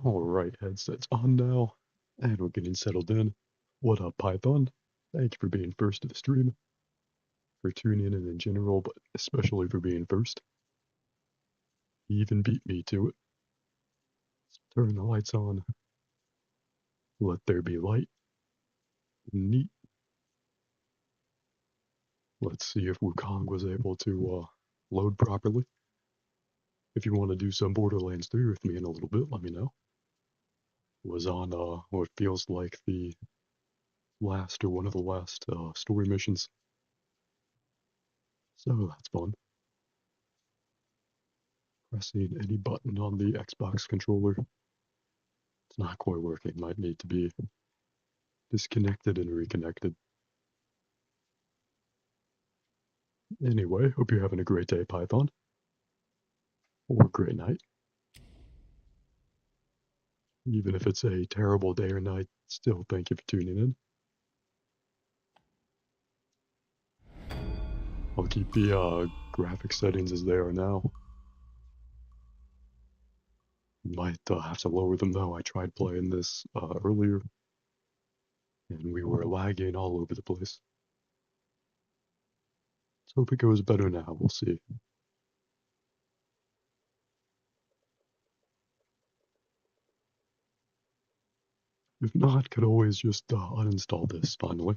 Alright, headsets on now, and we're getting settled in. What up, Python? Thank you for being first to the stream, for tuning in general, but especially for being first. You even beat me to it. Let's turn the lights on. Let there be light. Neat. Let's see if Wukong was able to load properly. If you want to do some Borderlands 3 with me in a little bit, let me know. Was on what feels like the last or one of the last story missions. So that's fun. Pressing any button on the Xbox controller. It's not quite working. Might need to be disconnected and reconnected. Anyway, hope you're having a great day, Python. Or a great night. Even if it's a terrible day or night, still thank you for tuning in. I'll keep the graphic settings as they are now. Might have to lower them though. I tried playing this earlier, and we were lagging all over the place. Let's hope it goes better now. We'll see. If not, could always just uninstall this finally.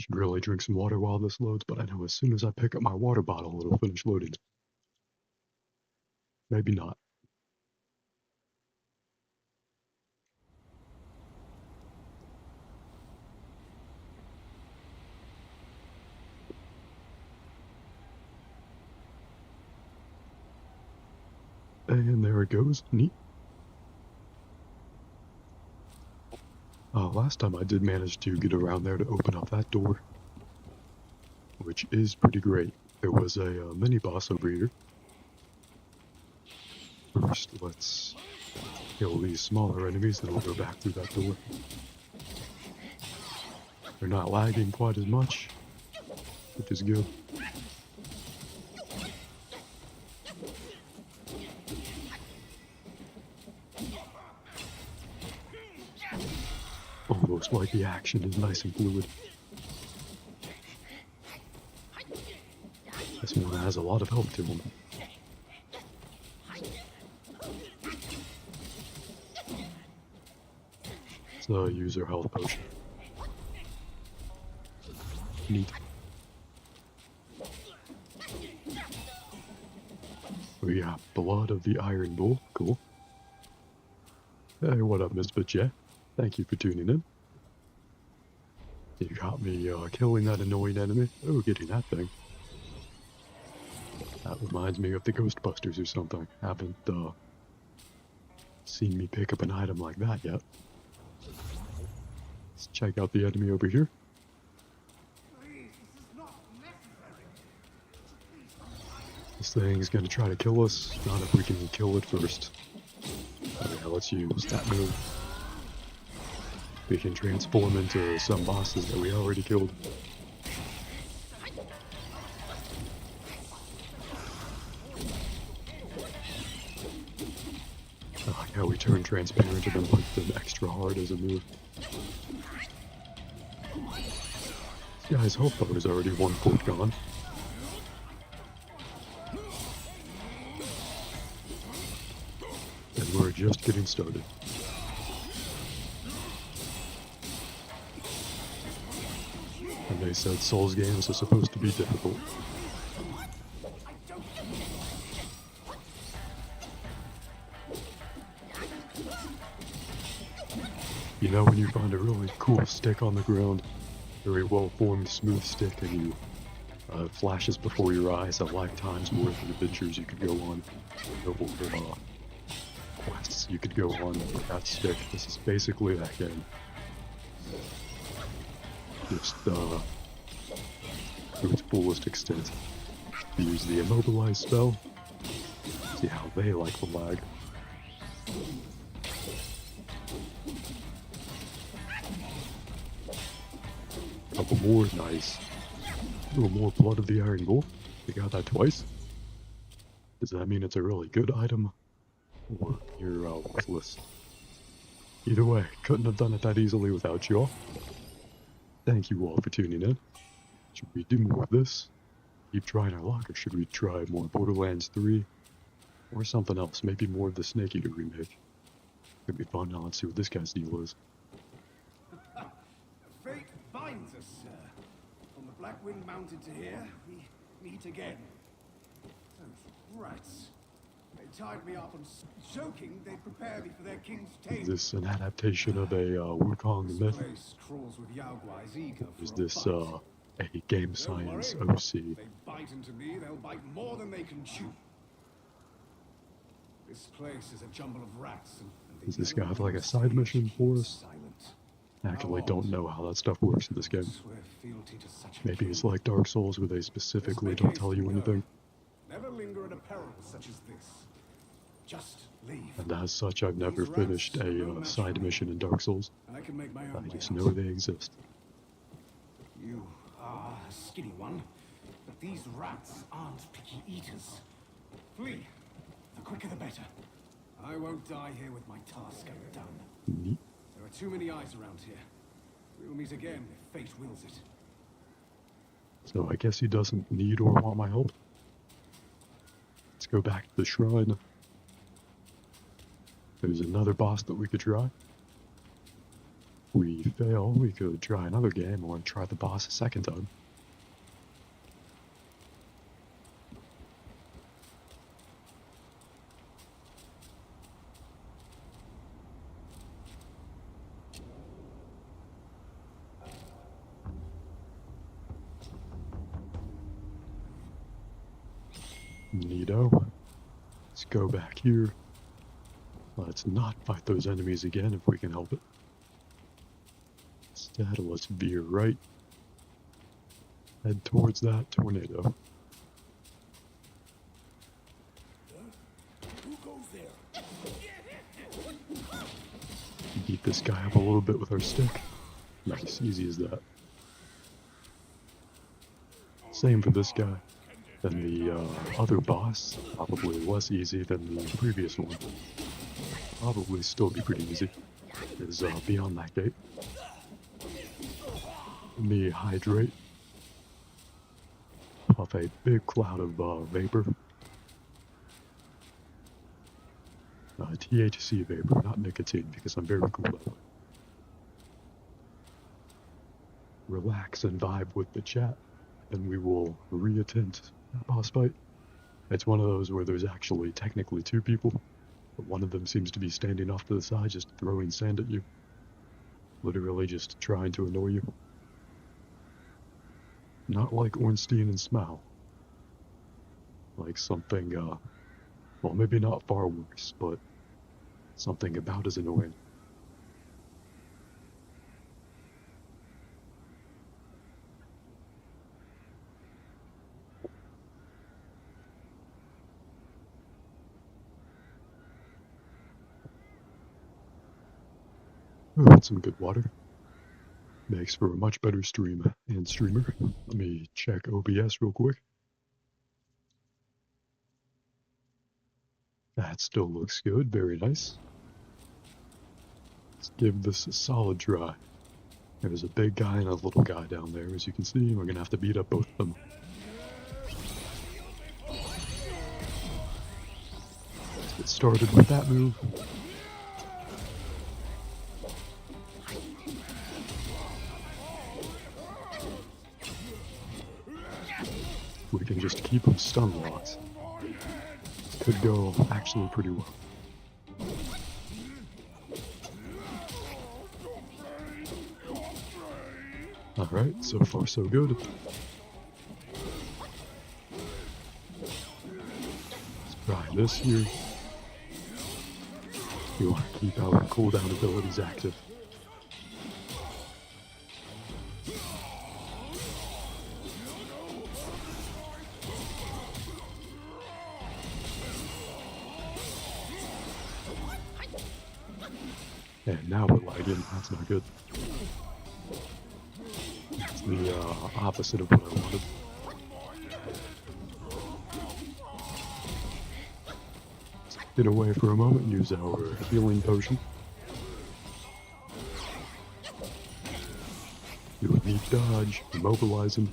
Should really drink some water while this loads, but I know as soon as I pick up my water bottle, it'll finish loading. Maybe not. And there it goes. Neat. Last time I did manage to get around there to open up that door, which is pretty great. There was a mini boss over here. First, let's kill these smaller enemies, then we'll go back through that door. They're not lagging quite as much, which is good. Almost like the action is nice and fluid. This one has a lot of health to him. It's a user health potion. Neat. We got Blood of the Iron Bull. Cool. Hey, what up, Misfit J? Thank you for tuning in. You got me killing that annoying enemy. Oh, getting that thing. That reminds me of the Ghostbusters or something. Haven't seen me pick up an item like that yet. Let's check out the enemy over here. This thing's gonna try to kill us. Not if we can kill it first. Oh yeah, let's use that move. We can transform into some bosses that we already killed. I like how we turn transparent and then put them extra hard as a move. This guy's health bar is already 1/4 gone. And we're just getting started. And they said Souls games are supposed to be difficult. You know when you find a really cool stick on the ground, very well-formed, smooth stick, and you flashes before your eyes a lifetime's worth of adventures you could go on, or quests you could go on with that stick. This is basically that game. Just to its fullest extent. Use the immobilize spell. See how they like the lag. couple more. Nice. A little more Blood of the Iron Wolf. We got that twice. Does that mean it's a really good item? Or you're worthless? Either way, couldn't have done it that easily without you all. Thank you all for tuning in. Should we do more of this? Keep trying our luck, or should we try more Borderlands 3? Or something else, maybe more of the Snake Eater remake. Could be fun. Now let's see what this guy's deal is. Fate binds us, sir. From the Black Wind Mountain to here, we meet again. Those rats. They tied me up and joking, they prepare me for their king's tale. Is this an adaptation of a Wukong This myth? place crawls with Yaoguai's eager for Is a this bite. a game science Don't worry. OC? If they bite into me, they'll bite more than they can chew. This place is a jumble of rats. And Does this guy have like a side mission for us? Silent. I actually don't know how that stuff works in this game. Swear fealty to such a Maybe king. it's like Dark Souls where they specifically don't tell you anything. Never linger in a peril such as this. Just leave. And as such, I've never finished a side mission in Dark Souls. I can make my own I way just out. know they exist. You are a skinny one, but these rats aren't picky eaters. Flee. The quicker the better. I won't die here with my task undone. Neat. There are too many eyes around here. We'll meet again if fate wills it. So I guess he doesn't need or want my help. Let's go back to the shrine. There's another boss that we could try. If we fail, we could try another game or try the boss a second time. Neato. Let's go back here. Let's not fight those enemies again if we can help it. Instead, let's veer right. Head towards that tornado. Who goes there? Beat this guy up a little bit with our stick. Nice, easy as that. Same for this guy. And the other boss, probably less easy than the previous one. Probably still be pretty easy. Is beyond that gate. Let me hydrate. Puff a big cloud of vapor. THC vapor, not nicotine, because I'm very cool that way. Relax and vibe with the chat, and we will re-attempt that boss fight. It's one of those where there's actually technically two people, but one of them seems to be standing off to the side just throwing sand at you. Literally just trying to annoy you. Not like Ornstein and Smough. Like something, well, maybe not far worse, but something about as annoying. Oh, that's some good water. Makes for a much better stream and streamer. Let me check OBS real quick. That still looks good, very nice. Let's give this a solid try. There's a big guy and a little guy down there, as you can see. We're gonna have to beat up both of them. Let's get started with that move. We can just keep them stun locked. Could go actually pretty well. Alright, so far so good. Let's try this here. We want to keep our cooldown abilities active. And now we're lagging. That's not good. It's the opposite of what I wanted. Let's get away for a moment and use our healing potion. Do a neat dodge, immobilize him.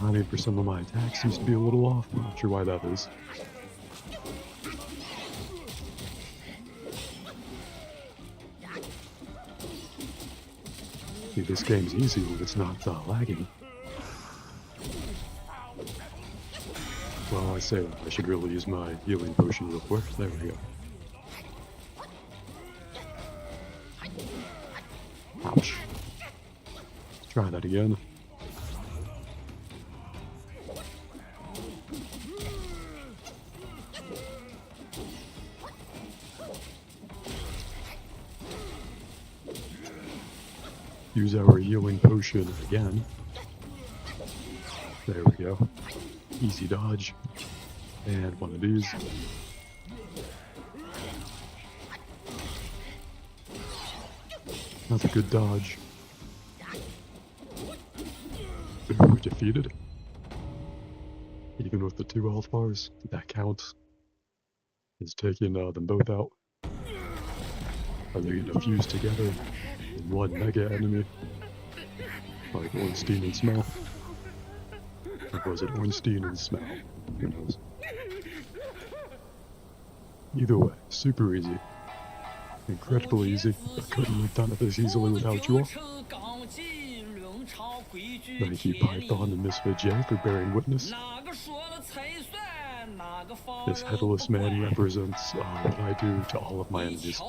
90% of my attacks seems to be a little off. I'm not sure why that is. See, this game's easy when it's not lagging. Well, I say that. I should really use my healing potion real quick. There we go. Ouch. Let's try that again. Use our healing potion again. There we go. Easy dodge. And one of these. Another good dodge. Ooh, defeated. Even with the 2 health bars, that counts. Is taking them both out. Are they getting fused together in one mega enemy? Like Ornstein and Smell? Or was it Ornstein and Smell? Who knows? Either way, super easy. Incredibly easy. I couldn't have done it this easily without you all. Thank you, Python and Misfit J, for bearing witness. This headless man represents what I do to all of my enemies.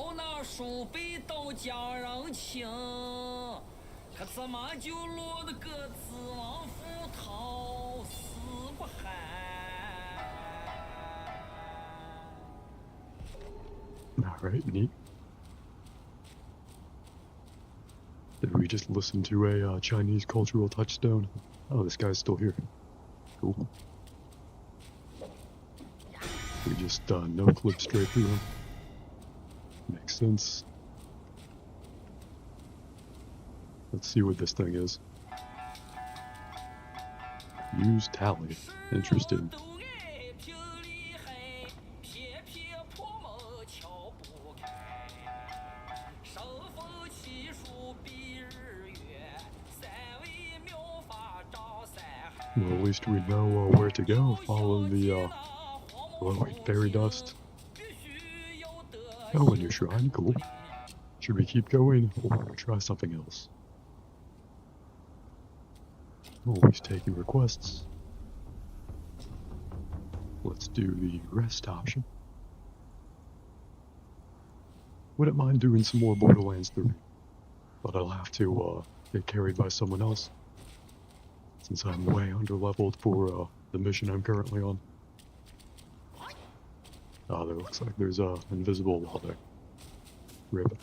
Alright, neat. Did we just listen to a Chinese cultural touchstone? Oh, this guy's still here. Cool. We just no-clip straight through him. Makes sense. Let's see what this thing is. Use tally. Interesting. Well, at least we know where to go. Follow the glowing fairy dust. Oh, a new shrine. Cool. Should we keep going or try something else? Always taking requests. Let's do the rest option. Wouldn't mind doing some more Borderlands 3, but I'll have to get carried by someone else, since I'm way underleveled for the mission I'm currently on. Ah, there looks like there's a invisible wall there. Rip.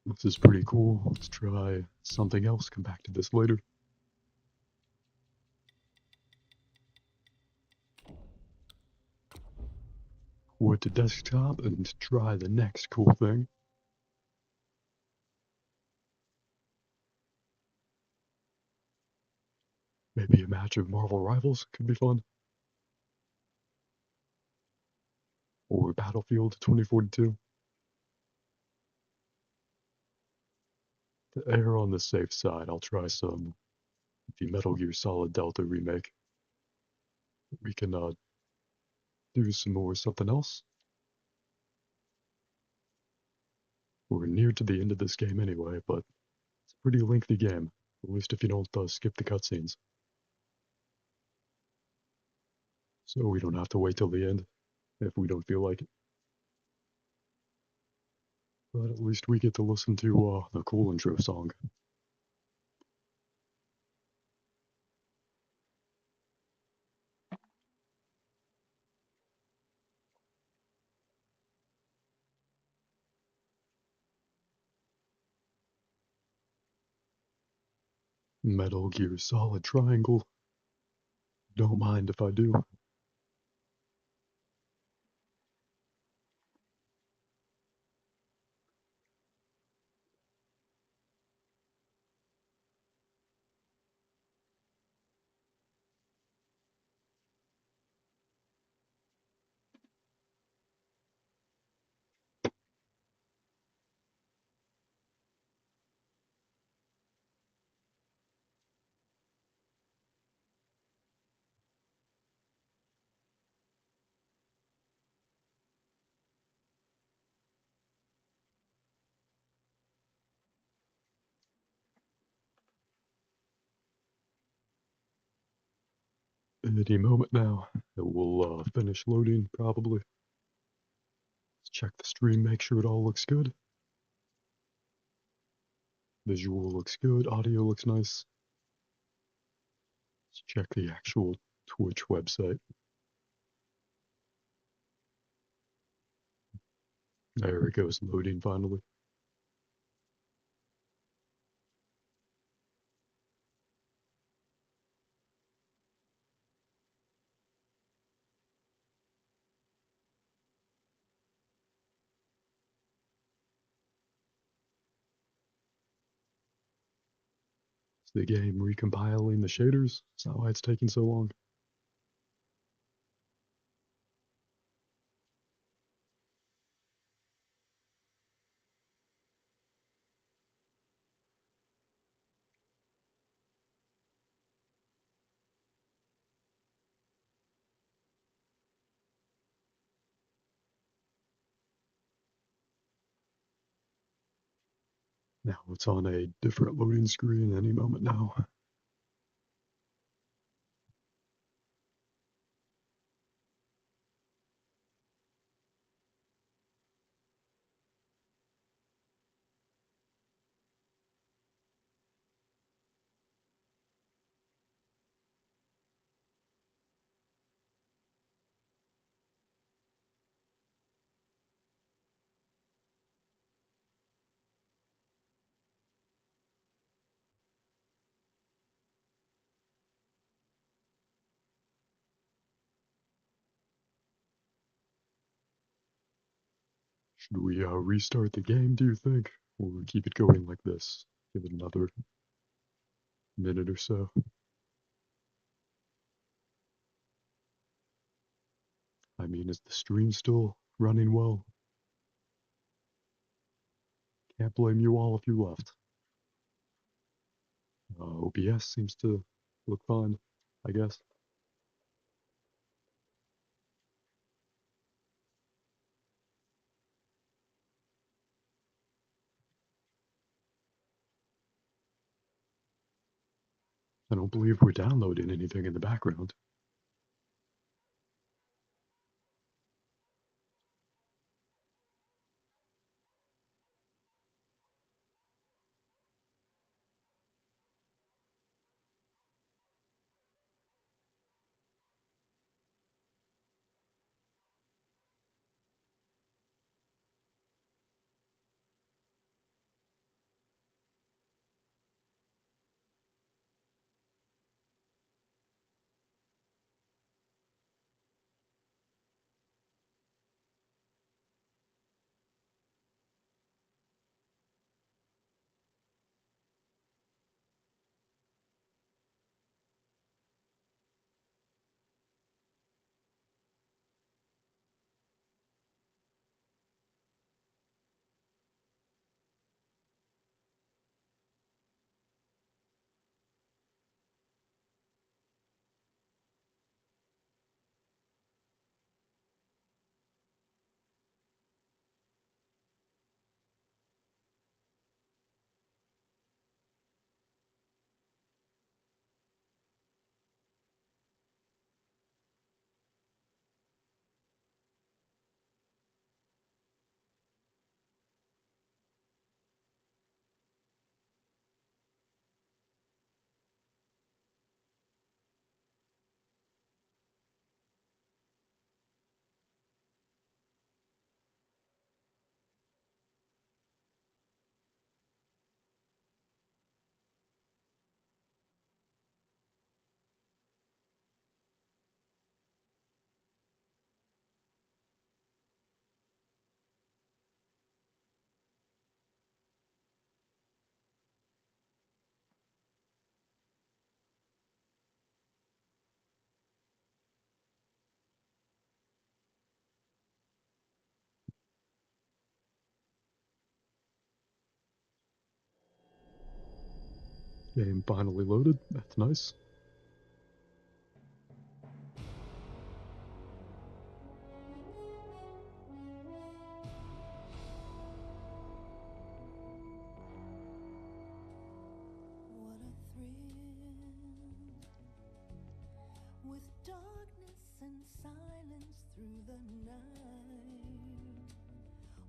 This is pretty cool. Let's try something else. Come back to this later. Forward to desktop and try the next cool thing. Maybe a match of Marvel Rivals could be fun. Or Battlefield 2042. To err on the safe side, I'll try the Metal Gear Solid Delta remake. We can do some more something else. We're near to the end of this game anyway, but it's a pretty lengthy game, at least if you don't skip the cutscenes. So we don't have to wait till the end if we don't feel like it. But at least we get to listen to the cool intro song. Metal Gear Solid Triangle. Don't mind if I do. Any moment now, it will finish loading, probably. Let's check the stream, make sure it all looks good. Visual looks good, audio looks nice. Let's check the actual Twitch website. There it goes, loading finally. It's the game recompiling the shaders. That's not why it's taking so long. Now it's on a different loading screen any moment now. Should we restart the game, do you think? Or keep it going like this? Give it another minute or so. I mean, is the stream still running well? Can't blame you all if you left. OBS seems to look fine, I guess. I don't believe we're downloading anything in the background. Game finally loaded. That's nice. What a thrill, with darkness and silence through the night.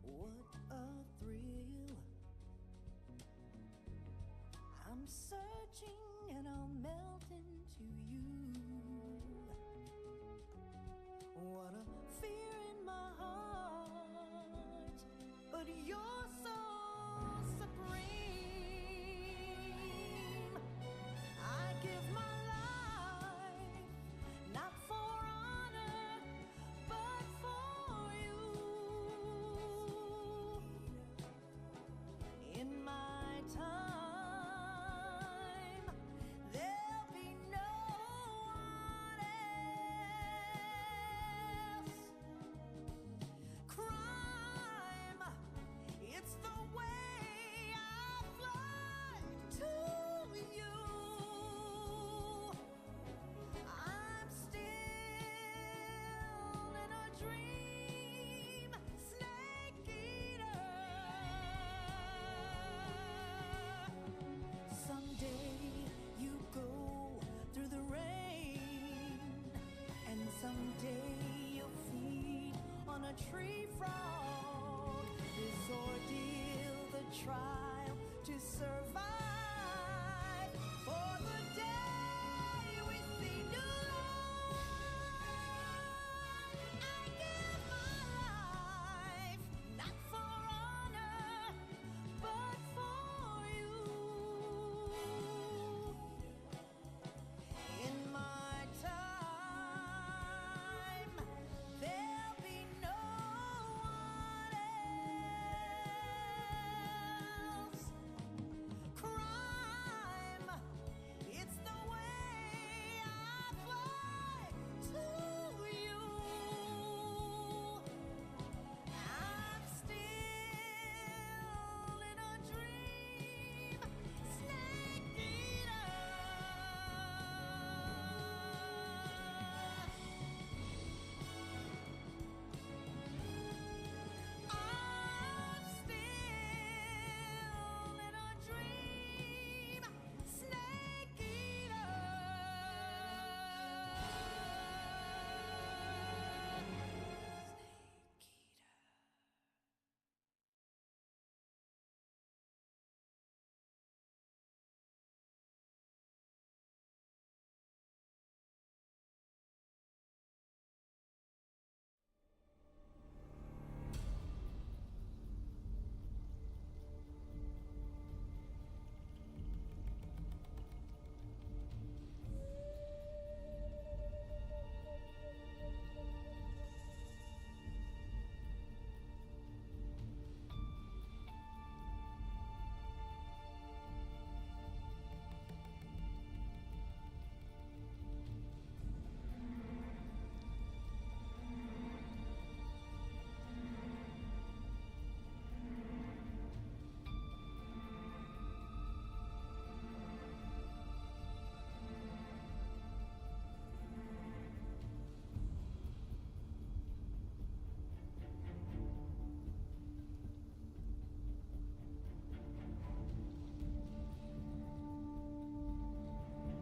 What a thrill. I'm searching and I'll melt into you. What a fear in my heart, but you're so supreme. I give my life, not for honor, but for you. In my time, there'll be no one else. Crime, it's the way I fly to you. I'm still in a dream, snake eater. Someday you go through the rain, and someday you'll feed on a tree frog. This ordeal, the trial to survive, for the day we see new light. I give my life, not for honor, but for you. In my time, there'll be no one else. Crime, it's the way I fly to you. I'm still in a dream, snake eater. I'm still in a dream, snake eater.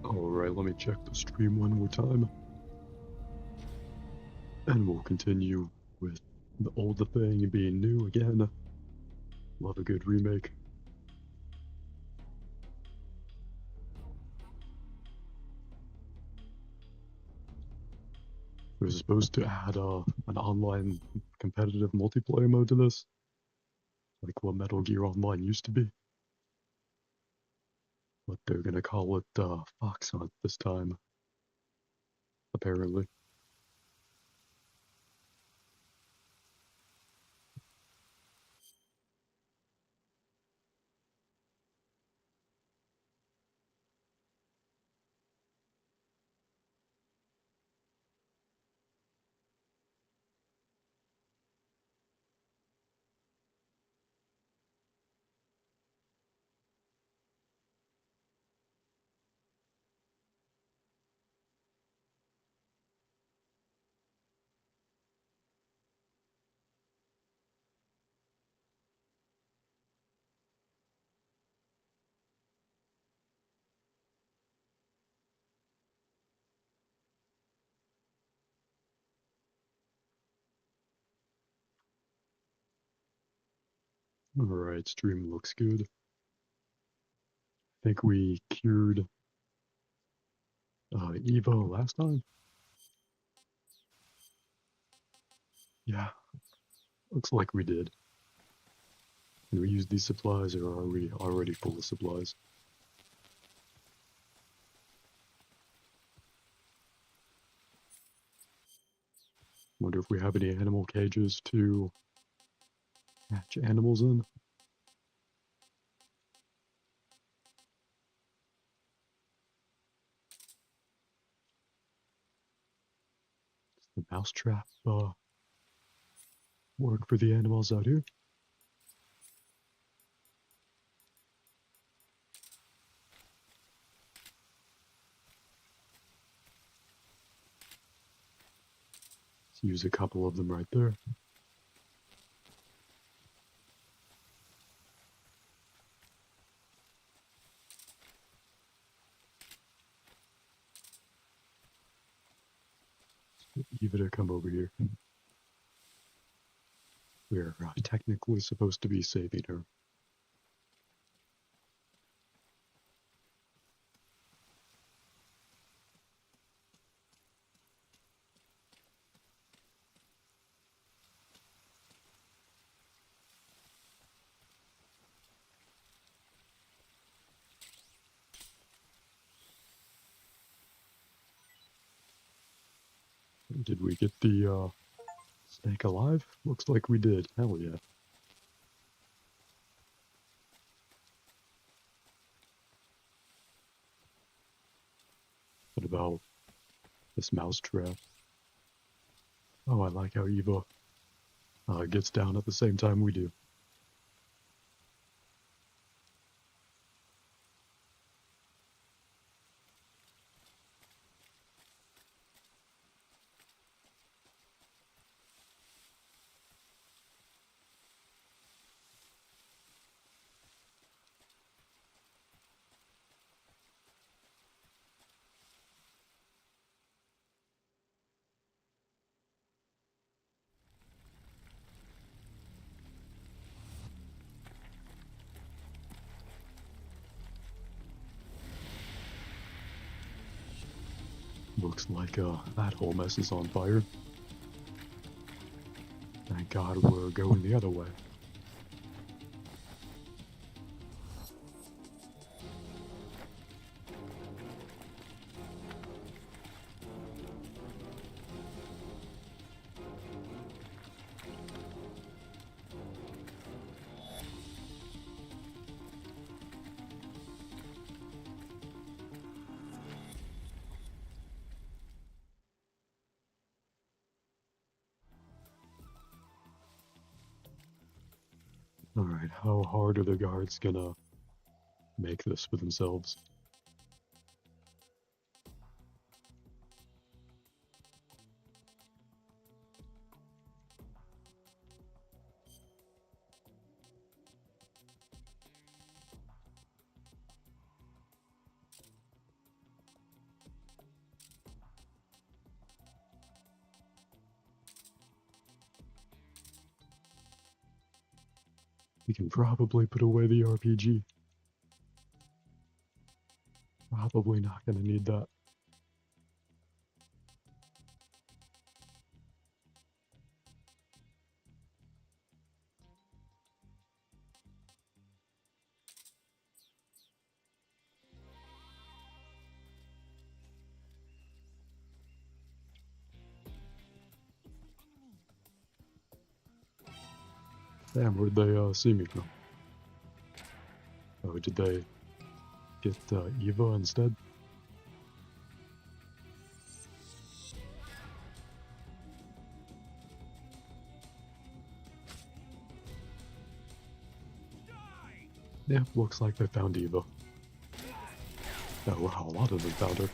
Alright, let me check the stream one more time. And we'll continue with the old thing being new again. Love a good remake. It was supposed to add an online competitive multiplayer mode to this, like what Metal Gear Online used to be. But they're gonna call it Fox Hunt this time, apparently. Alright, stream looks good. I think we cured Evo last time. Yeah, looks like we did. Can we use these supplies, or are we already full of supplies? Wonder if we have any animal cages to hatch animals in. Does the mousetrap work for the animals out here? Let's use a couple of them right there. Eva to come over here. We're technically supposed to be saving her. Did we get the snake alive? Looks like we did. Hell yeah. What about this mousetrap? Oh, I like how Eva gets down at the same time we do. Looks like that whole mess is on fire. Thank God we're going the other way. Alright, how hard are the guards gonna make this for themselves? We can probably put away the RPG. Probably not gonna need that. Damn, where'd they see me from? Oh, did they get Eva instead? Yeah, looks like they found Eva. Oh wow, a lot of them found her.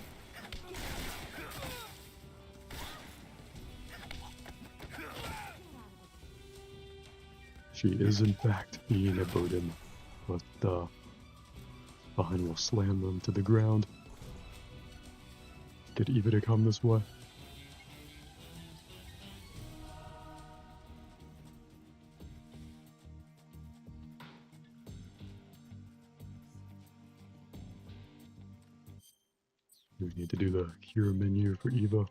She is in fact being a burden, but fine, we'll slam them to the ground. Get Eva to come this way. Do we need to do the cure menu for Eva?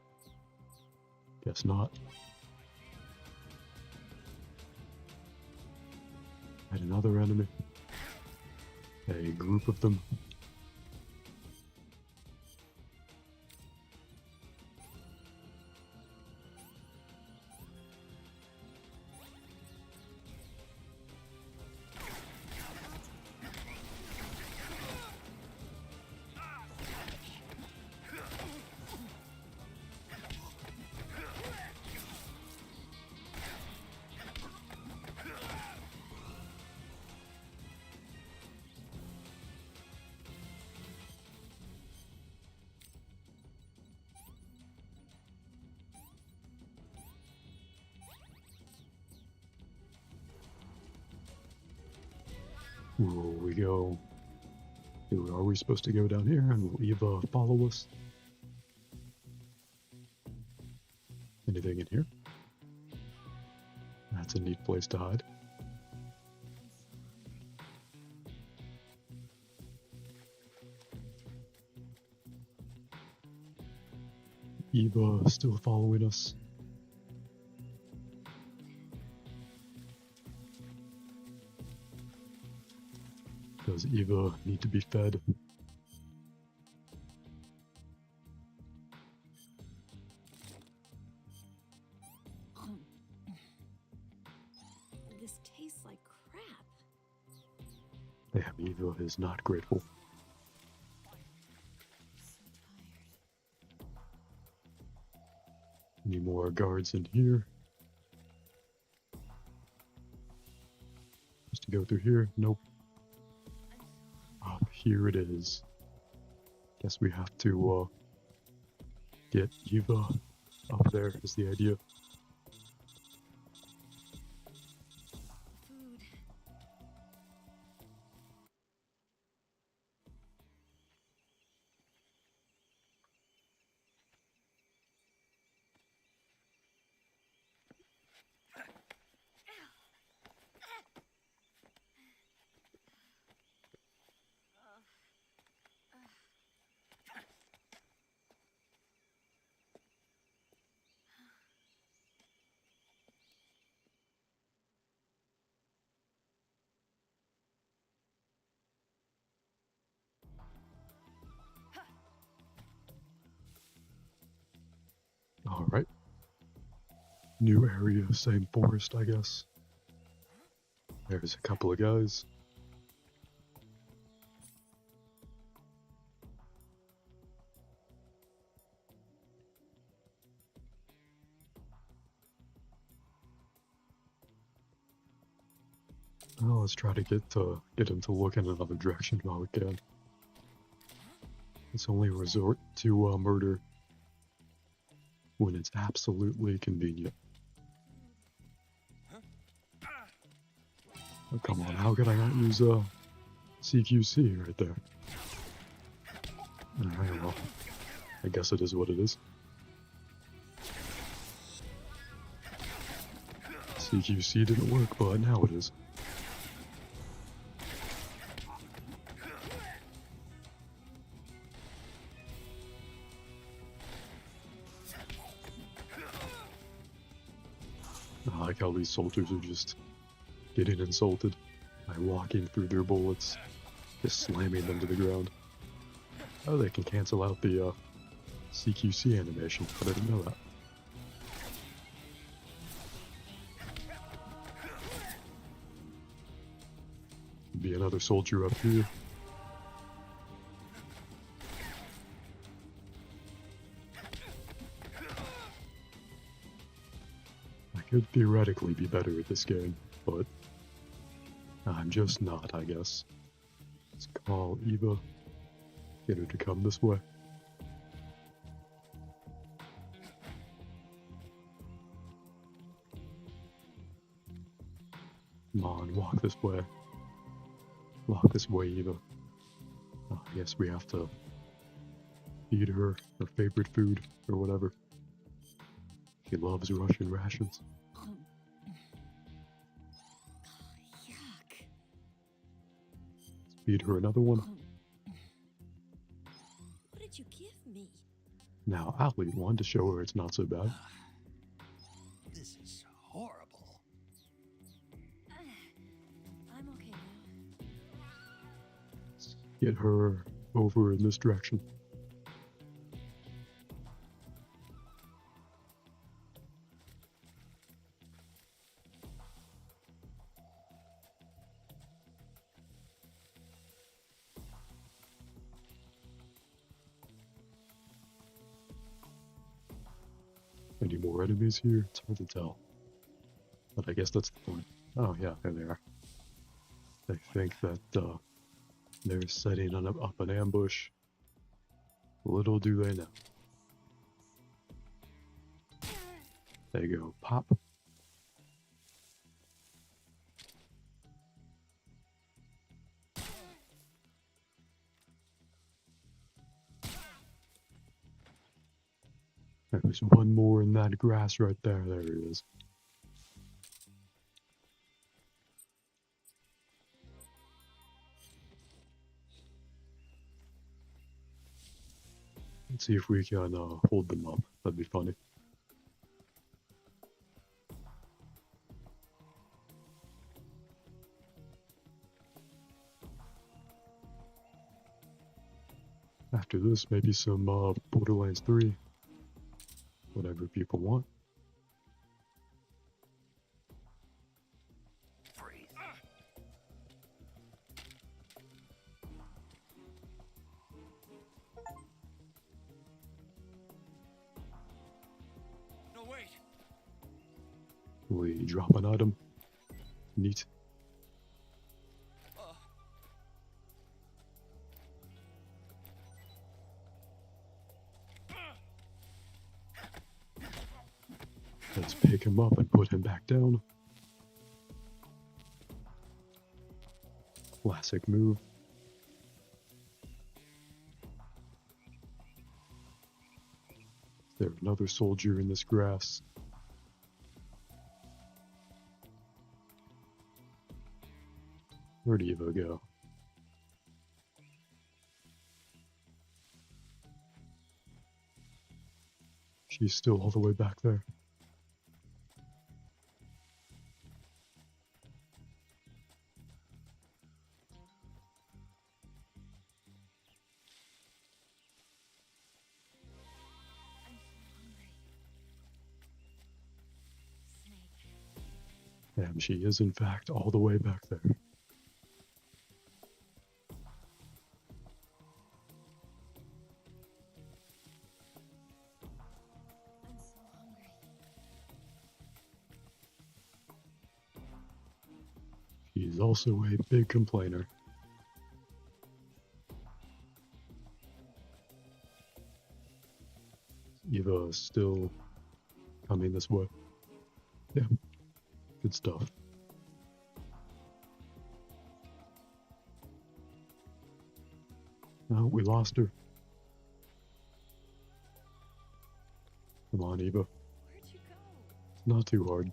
Guess not. And another enemy. A group of them. Will we go? Are we supposed to go down here and will Eva follow us? Anything in here? That's a neat place to hide. Eva still following us. Does Eva need to be fed? This tastes like crap. Damn, Eva is not grateful. So tired. Any more guards in here? Just to go through here? Nope. Up here it is. Guess we have to get Eva up there is the idea. Food. Alright. New area, same forest, I guess. There's a couple of guys. Well, let's try to get him to look in another direction while we can. It's only resort to murder when it's absolutely convenient. Oh, come on, how could I not use CQC right there? Alright, well, I guess it is what it is. CQC didn't work, but now it is. I like how these soldiers are just getting insulted by walking through their bullets, just slamming them to the ground. Oh, they can cancel out the CQC animation, but I didn't know that. Be another soldier up here. I could theoretically be better at this game, but I'm just not, I guess. Let's call Eva. Get her to come this way. Come on, walk this way. Walk this way, Eva. Oh, I guess we have to feed her her favorite food, or whatever. She loves Russian rations. Yuck. Feed her another one. What did you give me? me. Now, Allie wanted to show her it's not so bad. This is horrible. I'm okay now. Get her over in this direction. Any more enemies here? It's hard to tell. But I guess that's the point. Oh yeah, there they are. I think that they're setting up an ambush. Little do they know. There you go, pop. There's one more in that grass right there. There he is. Let's see if we can hold them up. That'd be funny. After this, maybe some Borderlands 3. Whatever people want. Freeze. No, wait. We drop an item. Neat. Let's pick him up and put him back down. Classic move. There's another soldier in this grass. Where'd Eva go? She's still all the way back there. I'm so hungry. Snake. And she is, in fact, all the way back there. I'm so hungry. She's also a big complainer. Eva is still coming this way. Yeah, good stuff. Oh, we lost her. Come on, Eva. Where'd you go? It's not too hard.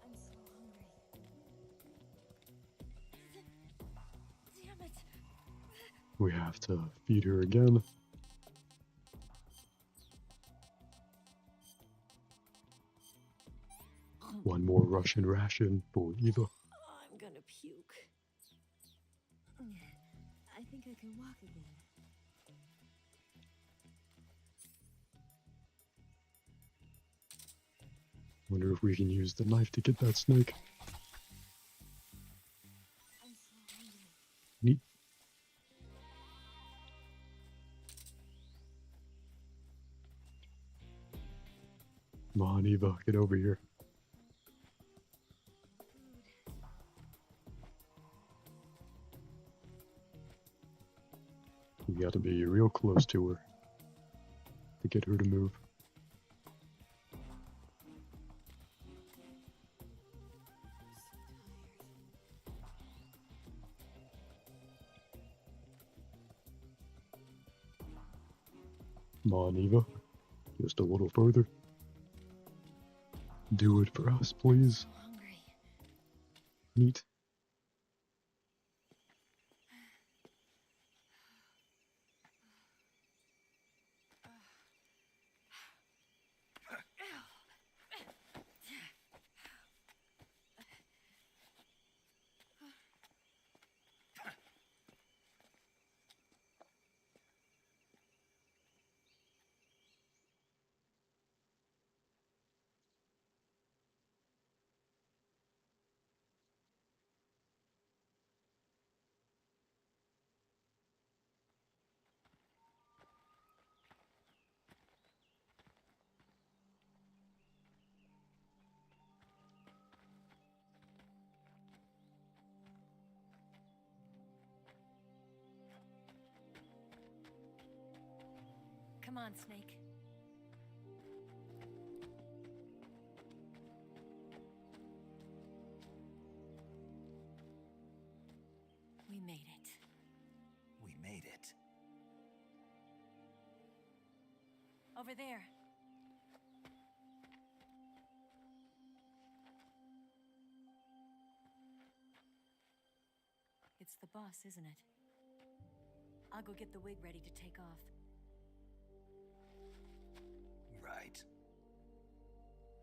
I'm so hungry. Damn it. We have to feed her again. One more Russian ration for Eva. I'm gonna puke. I think I can walk again. Wonder if we can use the knife to get that snake. I'm so hungry. Neat. Come on, Eva, get over here. We gotta be real close to her to get her to move. Come on, Eva. Just a little further. Do it for us, please. So hungry. Neat. Come on, Snake. We made it. We made it. Over there. It's the boss, isn't it? I'll go get the wig ready to take off. Right.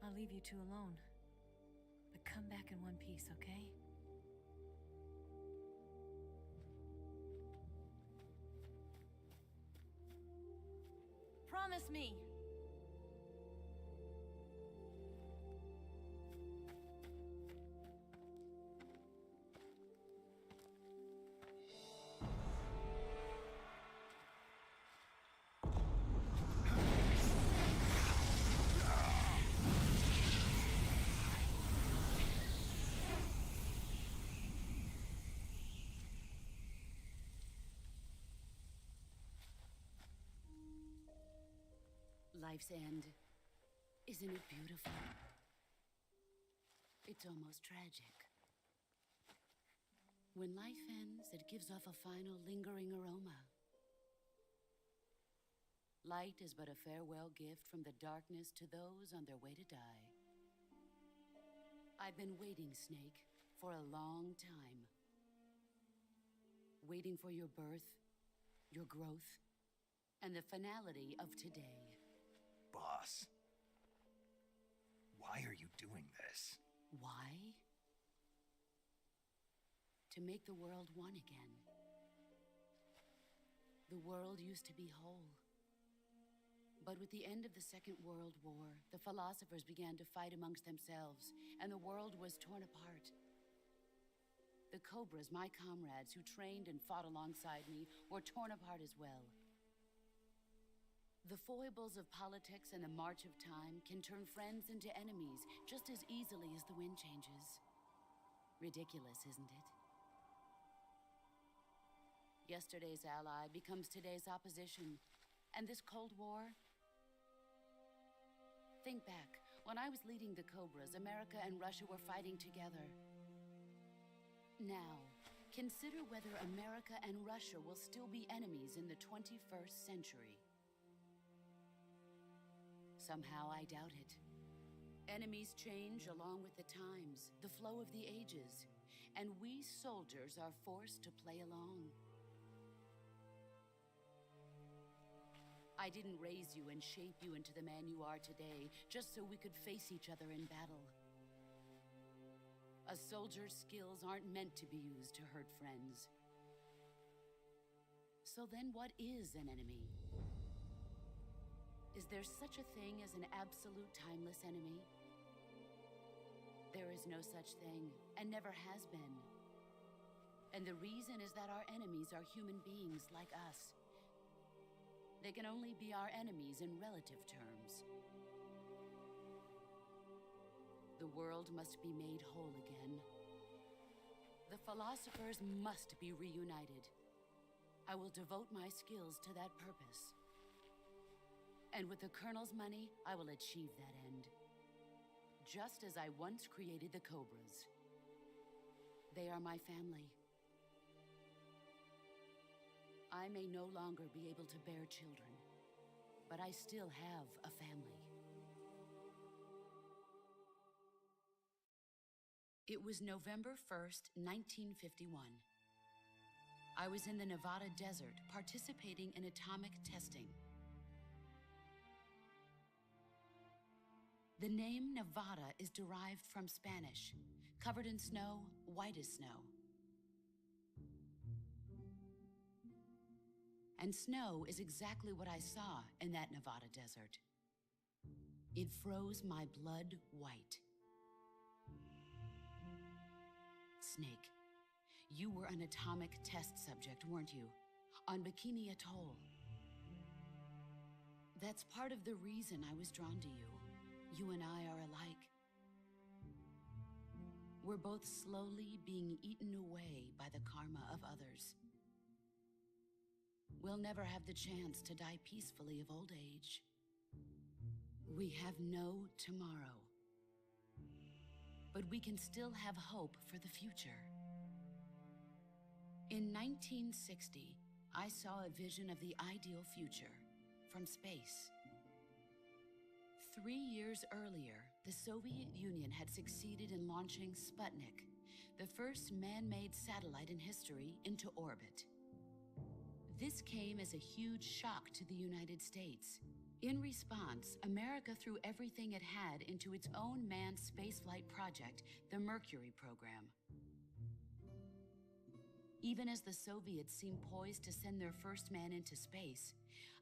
I'll leave you two alone. But come back in one piece, okay? Promise me! Life's end. Isn't it beautiful? It's almost tragic. When life ends, it gives off a final lingering aroma. Light is but a farewell gift from the darkness to those on their way to die. I've been waiting, Snake, for a long time. Waiting for your birth, your growth, and the finality of today. Boss. Why are you doing this? Why? To make the world one again. The world used to be whole. But with the end of the Second World War, the philosophers began to fight amongst themselves, and the world was torn apart. The Cobras, my comrades who trained and fought alongside me, were torn apart as well. The foibles of politics and the march of time can turn friends into enemies just as easily as the wind changes. Ridiculous, isn't it? Yesterday's ally becomes today's opposition. And this Cold War? Think back. When I was leading the Cobras, America and Russia were fighting together. Now, consider whether America and Russia will still be enemies in the 21st century. Somehow I doubt it. Enemies change along with the times, the flow of the ages, and we soldiers are forced to play along. I didn't raise you and shape you into the man you are today just so we could face each other in battle. A soldier's skills aren't meant to be used to hurt friends. So then what is an enemy? Is there such a thing as an absolute timeless enemy? There is no such thing, and never has been. And the reason is that our enemies are human beings like us. They can only be our enemies in relative terms. The world must be made whole again. The philosophers must be reunited. I will devote my skills to that purpose. And with the Colonel's money, I will achieve that end. Just as I once created the Cobras. They are my family. I may no longer be able to bear children, but I still have a family. It was November 1st, 1951. I was in the Nevada desert participating in atomic testing. The name Nevada is derived from Spanish, covered in snow, white as snow. And snow is exactly what I saw in that Nevada desert. It froze my blood white. Snake, you were an atomic test subject, weren't you? On Bikini Atoll. That's part of the reason I was drawn to you. You and I are alike. We're both slowly being eaten away by the karma of others. We'll never have the chance to die peacefully of old age. We have no tomorrow. But we can still have hope for the future. In 1960, I saw a vision of the ideal future from space. 3 years earlier, the Soviet Union had succeeded in launching Sputnik, the first man-made satellite in history, into orbit. This came as a huge shock to the United States. In response, America threw everything it had into its own manned spaceflight project, the Mercury program. Even as the Soviets seemed poised to send their first man into space,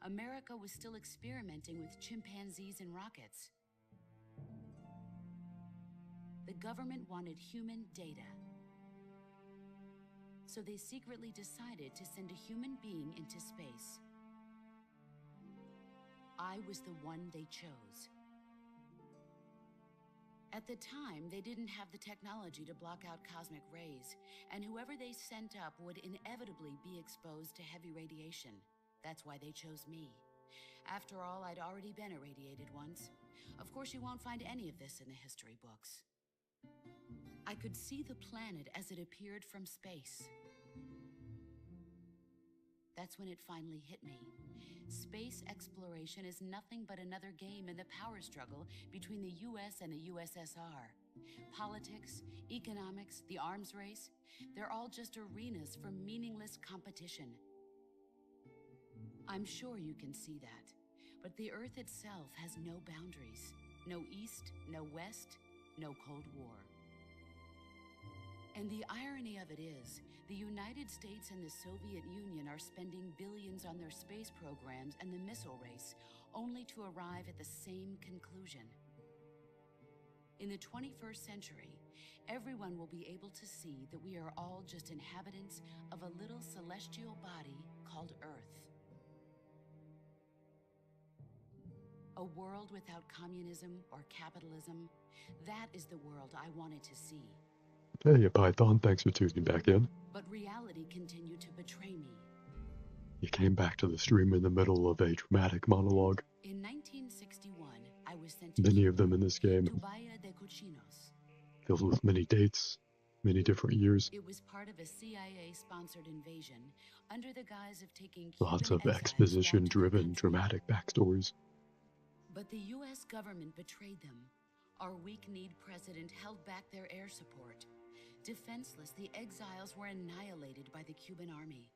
America was still experimenting with chimpanzees and rockets. The government wanted human data. So they secretly decided to send a human being into space. I was the one they chose. At the time, they didn't have the technology to block out cosmic rays, and whoever they sent up would inevitably be exposed to heavy radiation. That's why they chose me. After all, I'd already been irradiated once. Of course, you won't find any of this in the history books. I could see the planet as it appeared from space. That's when it finally hit me. Space exploration is nothing but another game in the power struggle between the US and the USSR. Politics, economics, the arms race, they're all just arenas for meaningless competition. I'm sure you can see that, but the Earth itself has no boundaries. No East, no West, no Cold War. And the irony of it is, the United States and the Soviet Union are spending billions on their space programs and the missile race, only to arrive at the same conclusion. In the 21st century, everyone will be able to see that we are all just inhabitants of a little celestial body called Earth. A world without communism or capitalism, that is the world I wanted to see. Hey, Python, thanks for tuning back in. But reality continued to betray me. You came back to the stream in the middle of a dramatic monologue. In 1961, I was sent to Many Cuba, of them in this game, to Bahia de Cochinos. filled with many dates, many different years, It was part of a CIA-sponsored invasion under the guise of taking lots Cuban of exiles back to exposition-driven, their country. dramatic backstories. But the U.S. government betrayed them. Our weak-kneed president held back their air support. Defenseless, the exiles were annihilated by the Cuban army.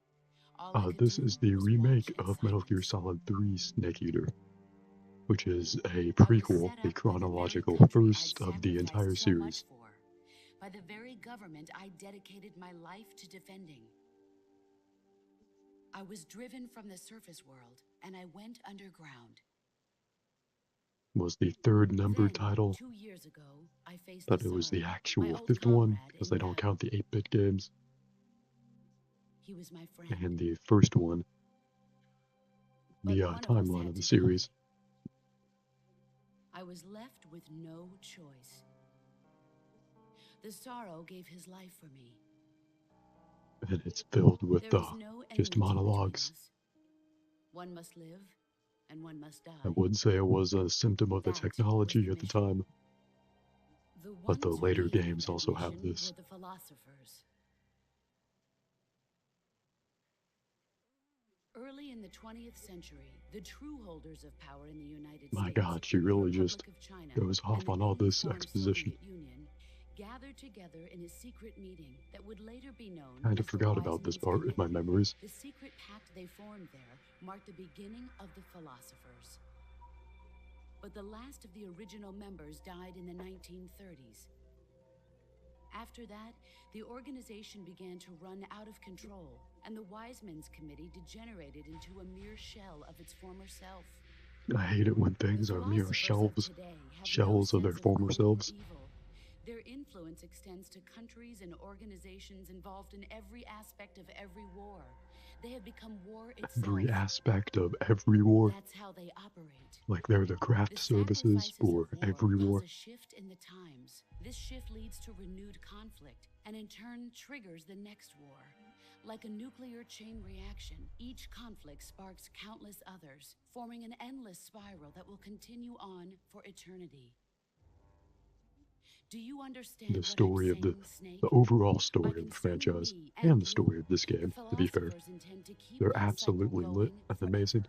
All I could This do is the was remake watch in of Metal Gear silence. Solid 3 Snake Eater, which is a I was prequel, set up the by the very chronological country I'd first of the sacrificed entire so much series. for, by the very government I dedicated my life to defending. I was driven from the surface world, and I went underground. Was the third numbered Then, title, 2 years ago, I faced but the it was the Tsar, my actual old fifth one, comrade because in they don't battle. count the 8-bit games, He was my friend. and the first one, But the one of us timeline had of the to series. die. I was left with no choice. The Sorrow gave his life for me. And it's filled with There is no just enmity between monologues. us. One must live, and one must die. I would say it was a symptom of the That was technology the at the mission. time, The but the ones who later gave them games that also have mission this. were the philosophers. Early in the 20th century, the true holders of power in the United My States, God, she the really Republic just of China, goes off and the on all newly this formed exposition. Soviet Union gathered together in a secret meeting that would later be known Kind as of the forgot about this Wiseman's part in my Committee. memories. The secret pact they formed there marked the beginning of the Philosophers. But the last of the original members died in the 1930s. After that, the organization began to run out of control, and the Wiseman's Committee degenerated into a mere shell of its former self. I hate it when things The are mere philosophers of shells, today have no shells of their sense former good or selves. evil. Their influence extends to countries and organizations involved in every aspect of every war. They have become war itself. Every aspect of every war, That's how they operate. like they're the craft The services sacrifices for of every cause war. a shift in the times. This shift leads to renewed conflict, and in turn triggers the next war. Like a nuclear chain reaction, each conflict sparks countless others, forming an endless spiral that will continue on for eternity. Do you understand The what story I'm of the saying, Snake? overall By story of the consuming franchise me and the you, story of this the game, to be fair, philosophers intend to keep they're that cycle absolutely lit going and forever. amazing,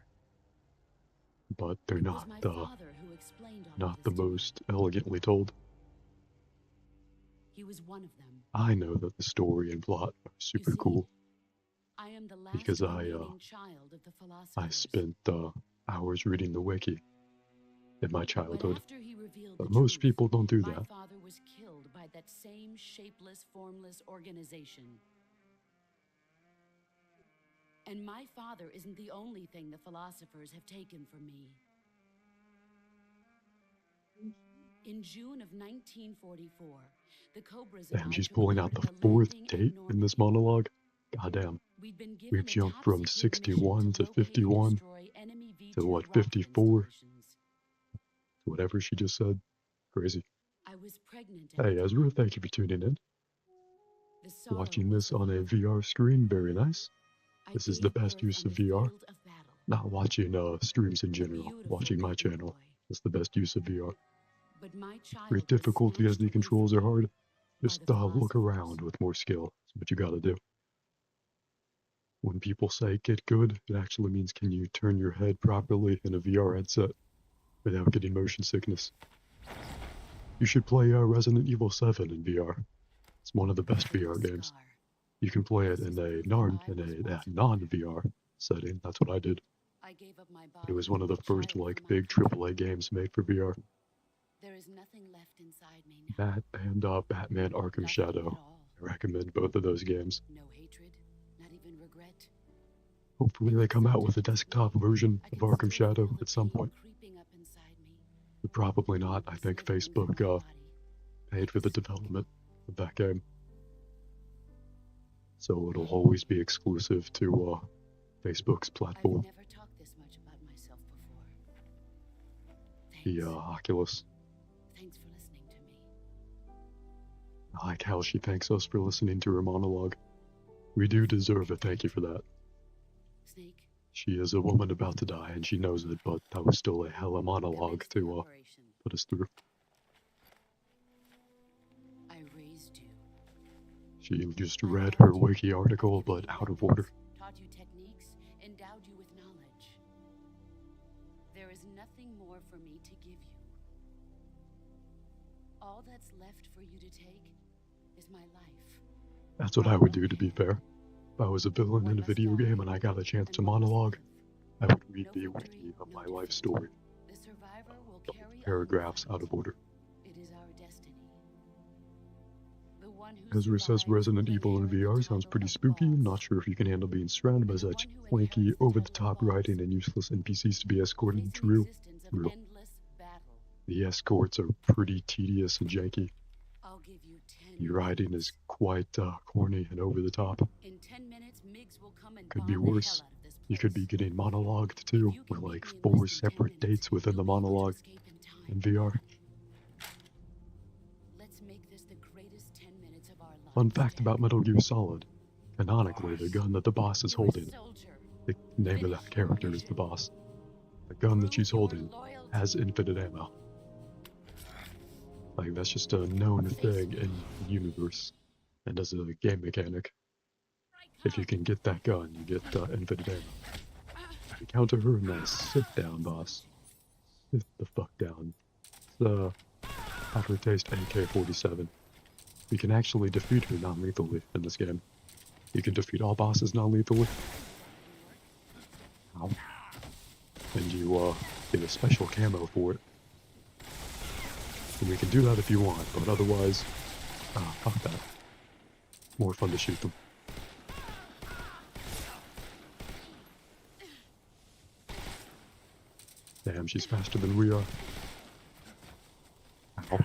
but they're It was not my the father who explained all of not this the to me. most elegantly told. He was one of them. I know that the story and plot are super see, cool I am the last because remaining child of the I philosophers. spent hours reading the wiki in my But childhood, after he revealed but the most truth, people don't do my that. father was killed by that same shapeless, formless organization. And my father isn't the only thing the philosophers have taken from me. In June of 1944, the Cobras and Damn, I she's took pulling part out in the a fourth landing at date in this Normandy. monologue. Goddamn, We'd been given we've a jumped from top-secret mission 61 to locate and 51 destroy enemy V2 to what, rocket 54? installations. Whatever she just said. Crazy. I was pregnant at Hey, the Ezra, time. thank you for tuning in. The sorrow Watching was this on a with me. VR screen, very nice. I This is the gave best birth use on of the VR. field of battle. Not watching streams in A general, beautiful watching my baby channel. boy. That's the best use of VR. But my child Great was difficulty as snatched the away controls from are me hard. by Just the look philosophers. around with more skill. That's what you gotta do. When people say get good, it actually means can you turn your head properly in a VR headset without getting motion sickness. You should play Resident Evil 7 in VR. It's one of the best VR games. Scar. You can play it This in is a proof that non I was watching. non-VR setting. That's what I did. I gave up my It body was one of and the my first child like for my big country. AAA games made for VR. There is nothing left inside me now. That and Batman Arkham Nothing Shadow. at all. I recommend both of those games. No hatred, not even regret. Hopefully they come out with a desktop version I of can Arkham still Shadow feel the at some pain point. creeping up inside me. But probably not. I think Slithering through Facebook my body. paid for the development of that game. So it'll always be exclusive to Facebook's I've platform, never talked this much about myself before. the Thanks. Oculus. Thanks for listening to me. I like how she thanks us for listening to her monologue. We do deserve a thank you for that. Snake. She is a woman about to die, and she knows it, but that was still a hella monologue commence the to operation. put us through. I raised you. She just I read loved her you. wiki article, I've given but you out of weapons, order. Taught you techniques, endowed you with knowledge. There is nothing more for me to give you. All that's left for you to take is my life. That's what I would do, to be fair. If I was a villain One in a must video die, game and I got a chance and to one must monologue, live. I would read No the victory, wiki of no my defeat. life story. The survivor will carry on Paragraphs the out of fight. order. It is our destiny. The one who Ezra says survives Resident will Evil in inherit the VR sounds title pretty of spooky. boss. Not sure if you can handle being surrounded by And the such one who flanky, inherits the over-the-top title of writing boss and useless NPCs to be will escorted. face an True. existence of True. endless battle. The escorts are pretty tedious and janky. I'll give you 10 The writing minutes. is quite corny and over the top. In 10 minutes, Miggs will come and Could bomb be the worse. hell out of this You could be place. getting monologued If too, you with can like beat me in 4 less than 10 separate minutes, dates within the you'll be able to monologue escape in time. in VR. Let's make this the greatest 10 minutes of our lives. Fun fact Jack. about Metal Gear Solid. Canonically, the gun that the boss is You're a holding, soldier. the name of that character is the boss. The gun that she's Prove your holding loyalty. has infinite ammo. Like, that's just a known thing in the universe. And as a game mechanic, if you can get that gun, you get infinite ammo. You counter her and then sit down, boss. Sit the fuck down. It's aftertaste AK-47. You can actually defeat her non-lethally in this game. You can defeat all bosses non-lethally. Ow. And you get a special camo for it. And you can do that if you want, but otherwise, fuck that. More fun to shoot them. Damn, she's faster than we are. Ow.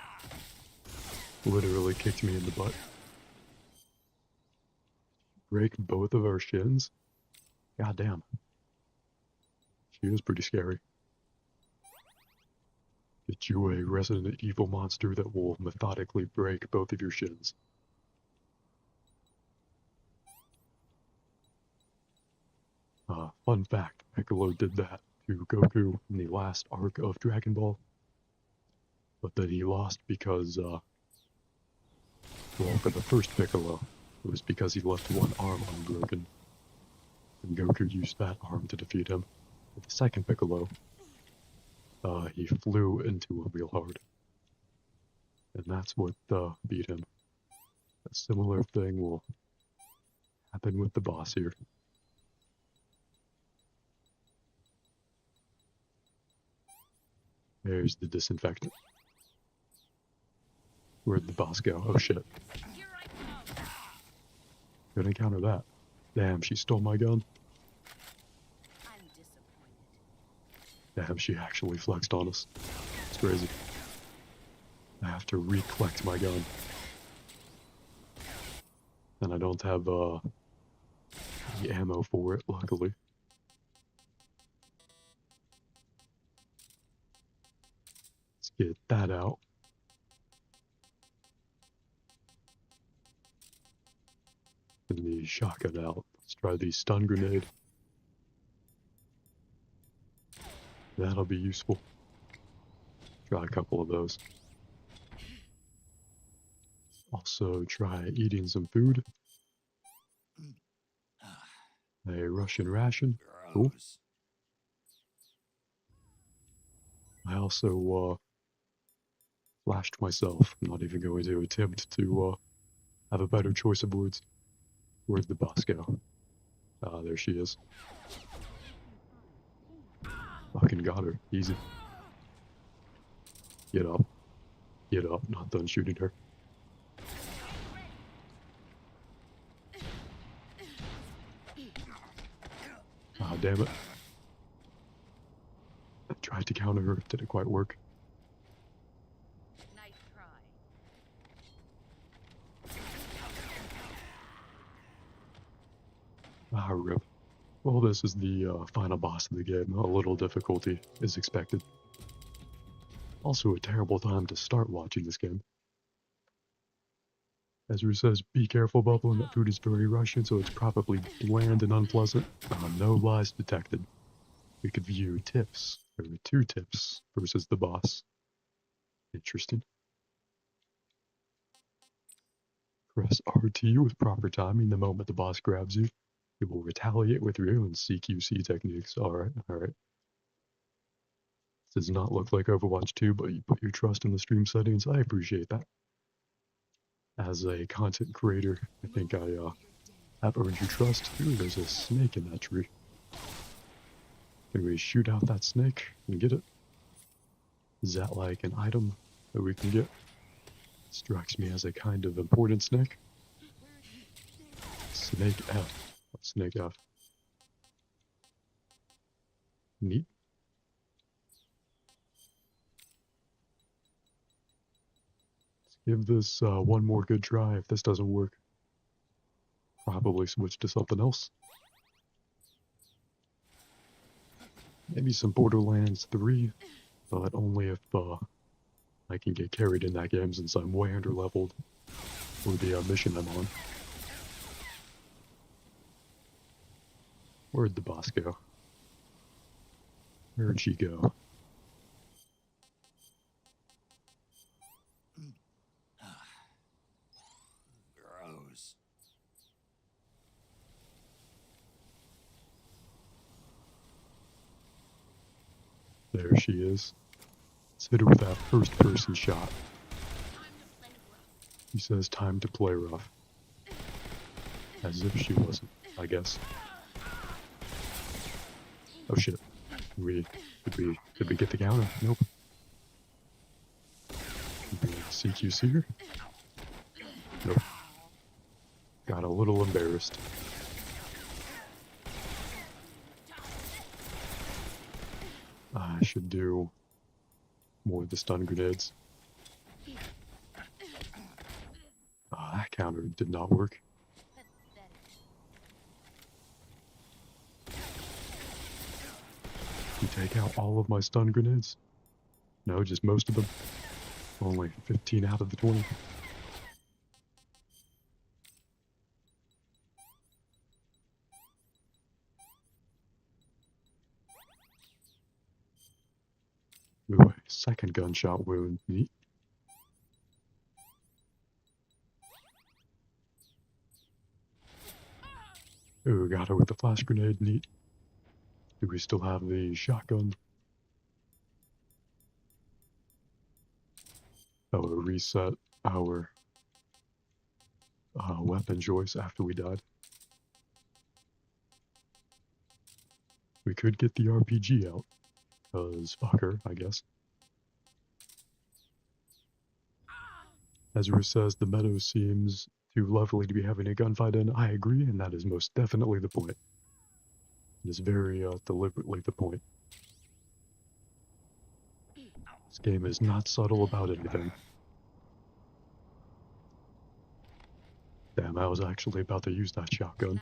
Literally kicked me in the butt. Break both of our shins? God damn. She is pretty scary. Get you a Resident Evil monster that will methodically break both of your shins. Fun fact, Piccolo did that to Goku in the last arc of Dragon Ball. But then he lost because, well, for the first Piccolo, it was because he left one arm unbroken. And Goku used that arm to defeat him. With the second Piccolo, he flew into a wheel hard. And that's what beat him. A similar thing will happen with the boss here. There's the disinfectant. Where'd the boss go? Oh shit. Couldn't counter that. Damn, she stole my gun. I'm disappointed. Damn, she actually flexed on us. It's crazy. I have to recollect my gun. And I don't have the ammo for it, luckily. Let's get that out. And the shotgun out. Let's try the stun grenade. That'll be useful. Try a couple of those. Also try eating some food. A Russian ration. Cool. I also flashed myself. I'm not even going to attempt to have a better choice of words. Where'd the boss go? Ah, there she is. Fucking got her. Easy. Get up. Get up. Not done shooting her. Ah, damn it. I tried to counter her. Didn't quite work. Nice try. Ah, rip. Well, this is the final boss of the game. A little difficulty is expected. Also a terrible time to start watching this game. Ezra says, be careful, Bubbling, that food is very Russian, so it's probably bland and unpleasant. No lies detected. We could view tips. There were 2 tips versus the boss. Interesting. Press RT with proper timing the moment the boss grabs you. It will retaliate with your own CQC techniques. Alright, alright. This does not look like Overwatch 2, but you put your trust in the stream settings. I appreciate that. As a content creator, I think I have earned your trust. Ooh, there's a snake in that tree. Can we shoot out that snake and get it? Is that like an item that we can get? Strikes me as a kind of important snake. Snake F. What's Snake F? Neat. Give this one more good try. If this doesn't work, probably switch to something else. Maybe some Borderlands 3, but only if I can get carried in that game since I'm way under-leveled for the mission I'm on. Where'd the boss go? Where'd she go? Gross. There she is. Let's hit her with that first-person shot. Time to play rough. He says time to play rough. As if she wasn't, I guess. Oh shit. Did we get the counter? Nope. Did we CQC her? Nope. Got a little embarrassed. I should do more of the stun grenades. That counter did not work. You take out all of my stun grenades? No, just most of them. Only 15 out of the 20. Ooh, a second gunshot wound. Neat. Ooh, got her with the flash grenade. Neat. Do we still have the shotgun? Oh, to reset our weapon choice after we died. We could get the RPG out. Cause fuck her, I guess. Ezra says the meadow seems too lovely to be having a gunfight in. I agree, and that is most definitely the point. It is very deliberately the point. This game is not subtle about anything. Damn, I was actually about to use that shotgun.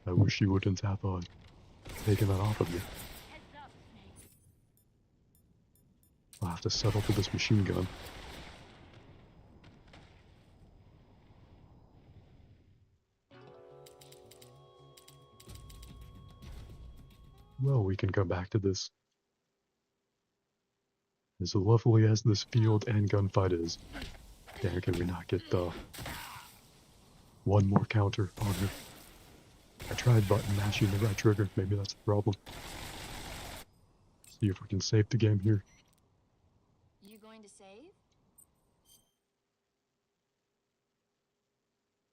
I wish you wouldn't have taken that off of me. I'll have to settle for this machine gun. Well, we can come back to this. As lovely as this field and gunfight is, damn, can we not get one more counter on her? I tried button mashing the right trigger, maybe that's the problem. See if we can save the game here. You going to save?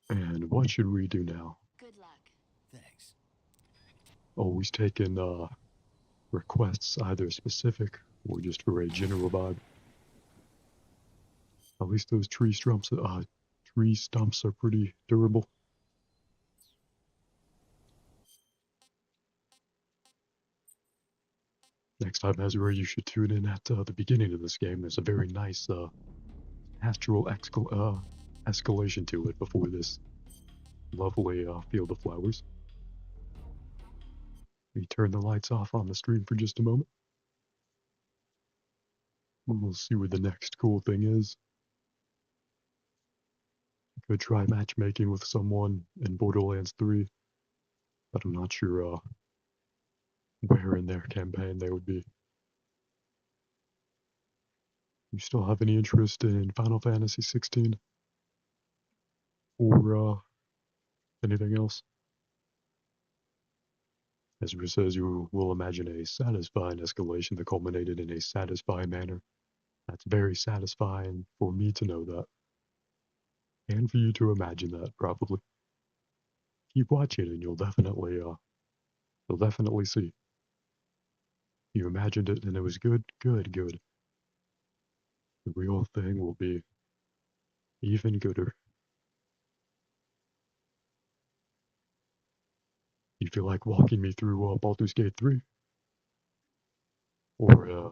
And what should we do now? Good luck. Thanks. Always taking requests, either specific or just for a general vibe. At least those tree stumps are pretty durable. Next time, Ezra, you should tune in at the beginning of this game. There's a very nice astral escalation to it before this lovely field of flowers. We turn the lights off on the stream for just a moment. We'll see where the next cool thing is. Could try matchmaking with someone in Borderlands 3, but I'm not sure where in their campaign they would be. You still have any interest in Final Fantasy 16? Or anything else? Ezra says you will imagine a satisfying escalation that culminated in a satisfying manner. That's very satisfying for me to know that. And for you to imagine that, probably. Keep watching and you'll definitely see. You imagined it and it was good, good, good. The real thing will be even gooder. You feel like walking me through Baldur's Gate 3? Or a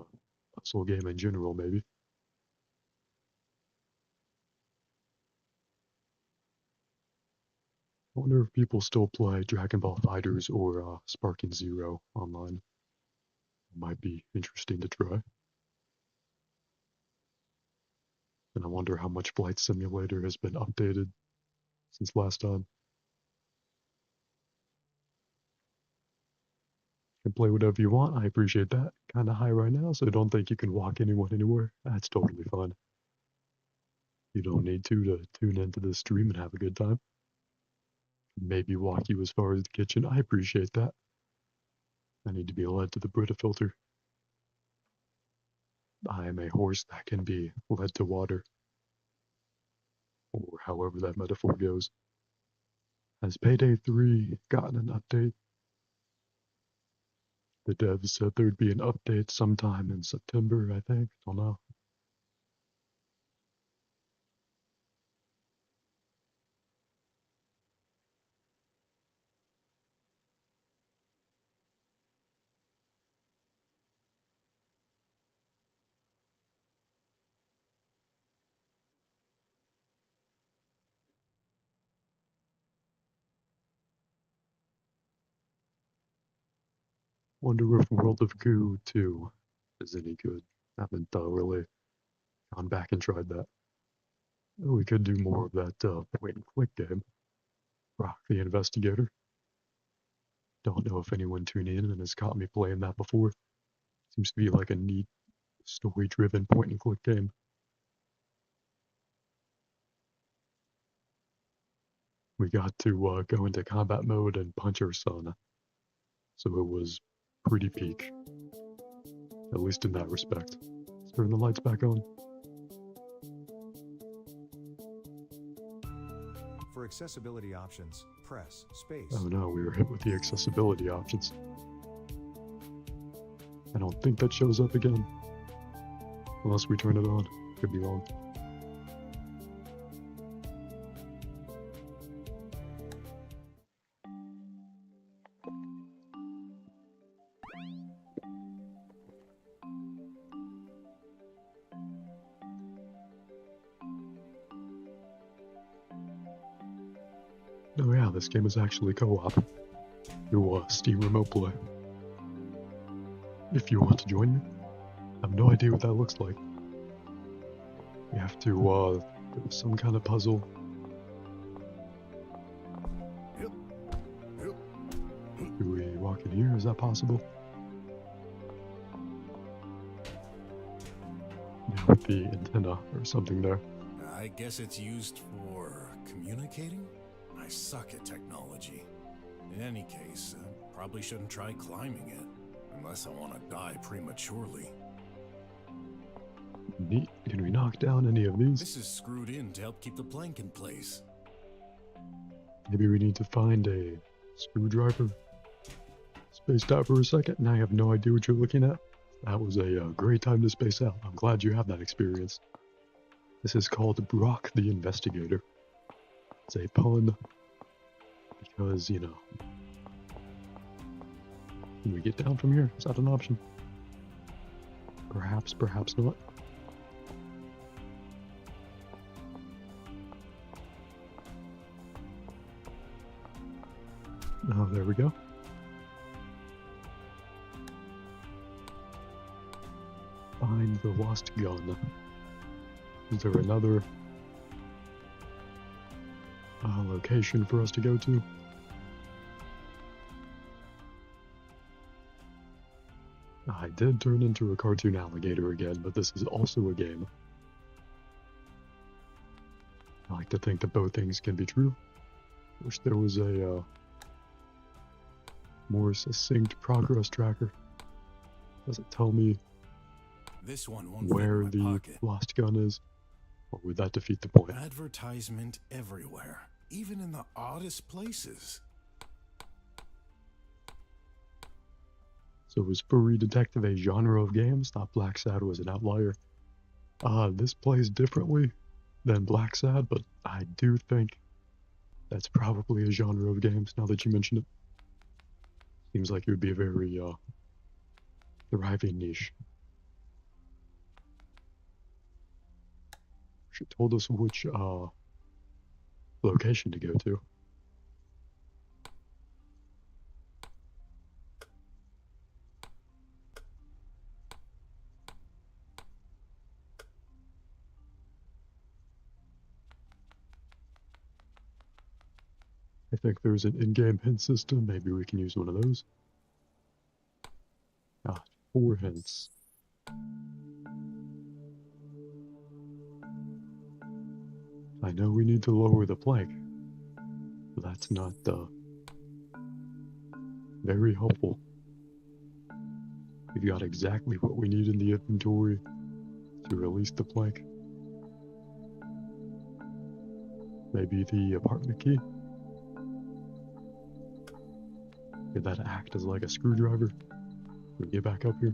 puzzle game in general, maybe? I wonder if people still play Dragon Ball FighterZ or Sparking Zero online. Might be interesting to try. And I wonder how much Flight Simulator has been updated since last time. You can play whatever you want, I appreciate that. Kinda high right now, so I don't think you can walk anyone anywhere. That's totally fine. You don't need to tune into this stream and have a good time. Maybe walk you as far as the kitchen, I appreciate that. I need to be led to the Brita filter. I am a horse that can be led to water. however that metaphor goes. Has Payday 3 gotten an update? The devs said there'd be an update sometime in September, I think. Don't know. Wonder if World of Goo 2 is any good. Haven't really gone back and tried that. We could do more of that point and click game. Rock the Investigator. Don't know if anyone tuned in and has caught me playing that before. Seems to be like a neat story-driven point and click game. We got to go into combat mode and punch our son. So it was pretty peak. At least in that respect. Let's turn the lights back on. For accessibility options, press space. Oh no, we were hit with the accessibility options. I don't think that shows up again. Unless we turn it on. Could be wrong. Oh yeah, this game is actually co-op through Steam Remote Play. If you want to join me, I have no idea what that looks like. You have to do some kind of puzzle. Do we walk in here? Is that possible? Yeah, with the antenna or something there. I guess it's used for communicating? I suck at technology. In any case, I probably shouldn't try climbing it, unless I want to die prematurely. Neat. Can we knock down any of these? This is screwed in to help keep the plank in place. Maybe we need to find a screwdriver. Spaced out for a second, and I have no idea what you're looking at. That was a great time to space out. I'm glad you have that experience. This is called Brock the Investigator. It's a pun. Because, you know. Can we get down from here? Is that an option? Perhaps, perhaps not. Oh, there we go. Find the lost gun. Is there another location for us to go to? I did turn into a cartoon alligator again, but this is also a game. I like to think that both things can be true. Wish there was a more succinct progress tracker. Does it tell me This one won't where fit in my the pocket. lost gun is? Or would that defeat the point? Advertisement everywhere, even in the oddest places. So was Furry Detective a genre of games? Thought Black Sad was an outlier. This plays differently than Black Sad, but I do think that's probably a genre of games now that you mention it. Seems like it would be a very thriving niche. She told us which location to go to. I think there's an in-game hint system. Maybe we can use one of those. 4 hints. I know we need to lower the plank, but that's not very helpful. We've got exactly what we need in the inventory to release the plank. Maybe the apartment key? Could that act as like a screwdriver? Can we get back up here?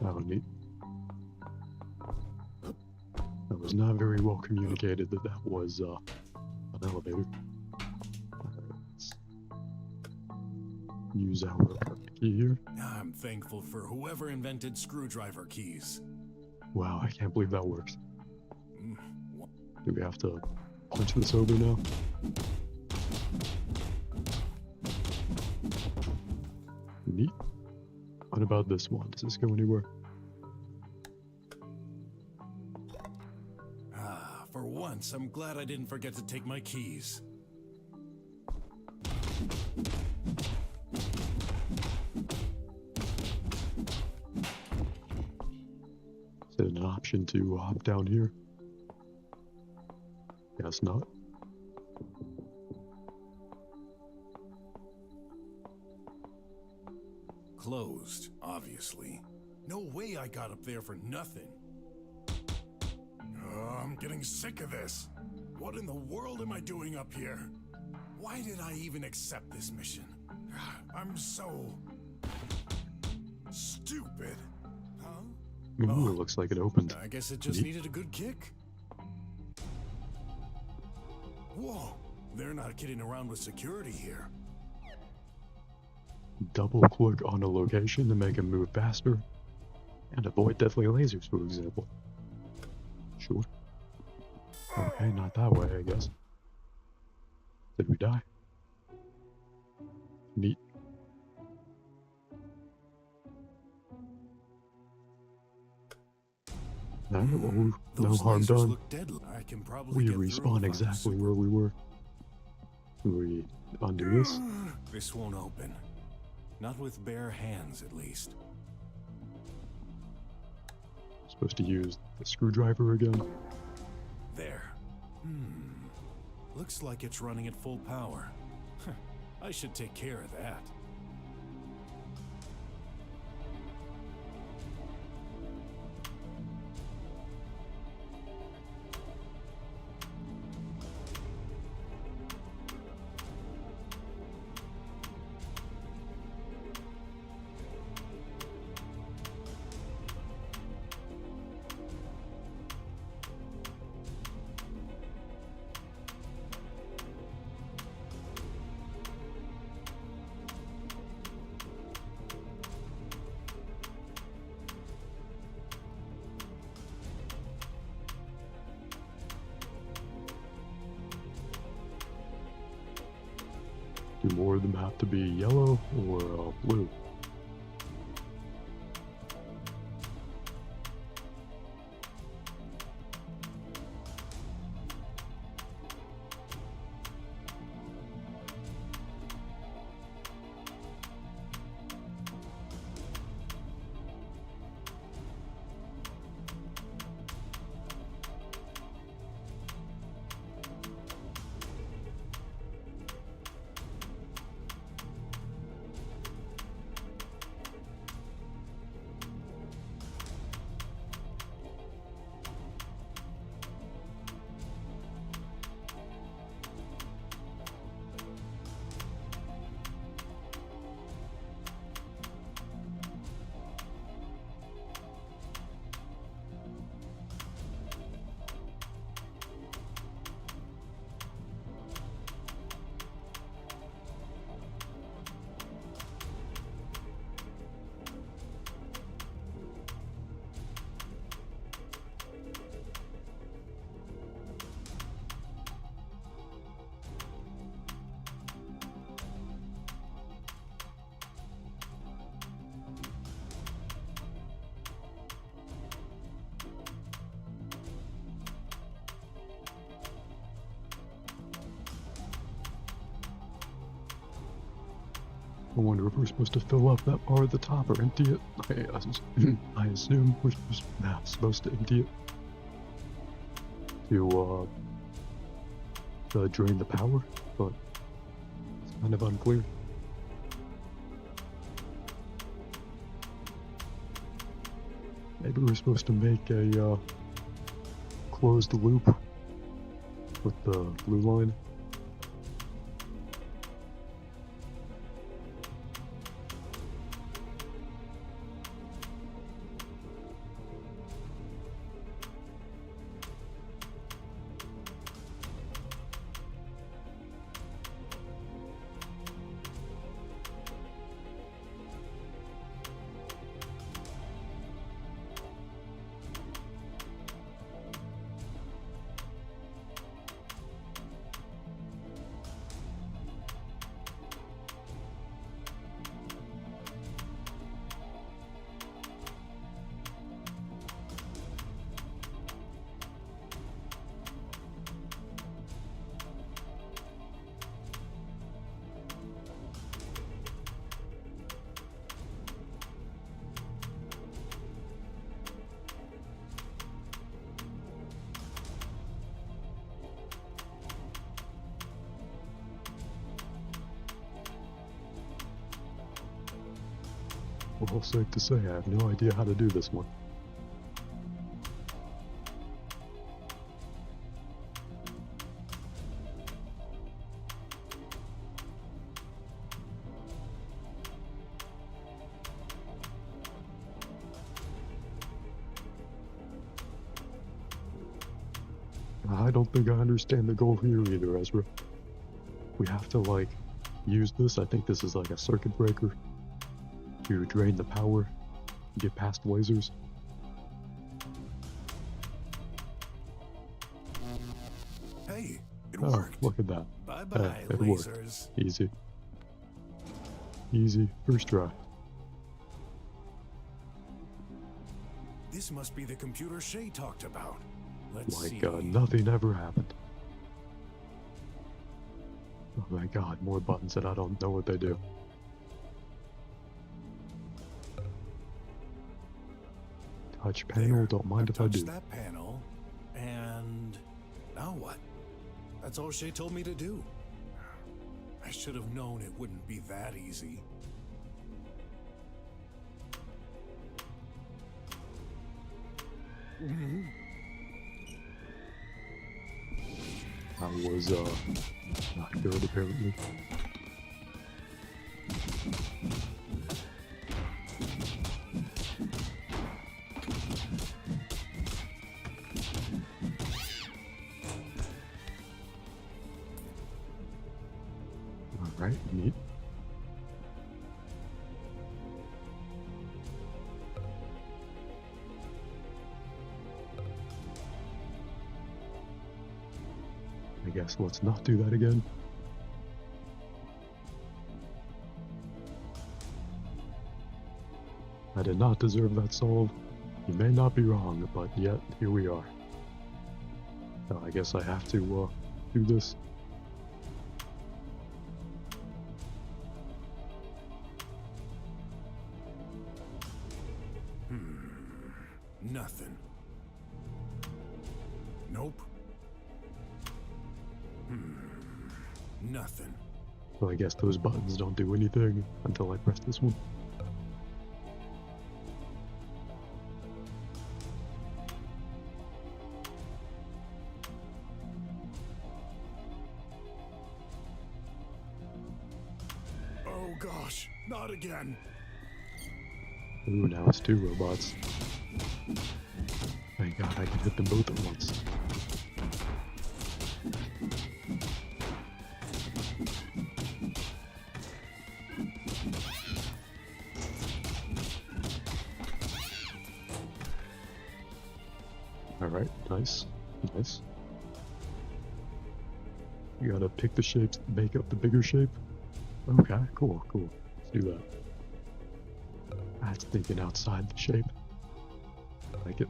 Oh, neat. That was not very well communicated that that was an elevator. Let's use our apartment key here. I'm thankful for whoever invented screwdriver keys. Wow, I can't believe that works. Mm, Do we have to punch this over now? Neat. What about this one? Does this go anywhere? For once, I'm glad I didn't forget to take my keys. Is it an option to hop down here? Guess not. Closed, obviously. No way I got up there for nothing. I'm getting sick of this. What in the world am I doing up here? Why did I even accept this mission? I'm so... stupid. Huh? Ooh, it looks like it opened. I guess it just needed a good kick. Whoa, they're not kidding around with security here. Double click on a location to make it move faster. And avoid deadly lasers, for example. Sure. Okay, not that way, I guess. Did we die? Neat. Alright, well, no Those harm lasers done. look deadly. I can probably We get through respawn if I'm exactly super- where we were. Can we undo this? This won't open. Not with bare hands, at least. Supposed to use the screwdriver again. There. Looks like it's running at full power. I should take care of that. Do more of them have to be yellow or blue? I wonder if we're supposed to fill up that part at the top or empty it. I assume we're supposed to empty it to drain the power, but it's kind of unclear. Maybe we're supposed to make a closed loop with the blue line. Well, safe to say, I have no idea how to do this one. I don't think I understand the goal here either, Ezra. We have to, like, use this. I think this is like a circuit breaker to drain the power, get past lasers. Hey, it Oh, worked. look at that. Bye-bye, it worked. lasers. Easy. Easy. First try. This must be the computer Shay talked about. Let's My see. god, nothing ever happened. Oh my god, more buttons that I don't know what they do. Touch panel, There. don't mind I've if I touched do. that panel, and now what? That's all Shay told me to do. I should have known it wouldn't be that easy. I was, not good apparently. Alright, neat. I guess let's not do that again. I did not deserve that solve. You may not be wrong, but yet, here we are. I guess I have to, do this. Nothing. Nope. Nothing. Well, I guess those buttons don't do anything until I press this one. Oh gosh, not again. Ooh, now it's two robots. Thank God I can hit them both at once. Alright, nice. Nice. You gotta pick the shapes, make up the bigger shape. Okay, cool, cool. Let's do that. That's thinking outside the shape. I like it.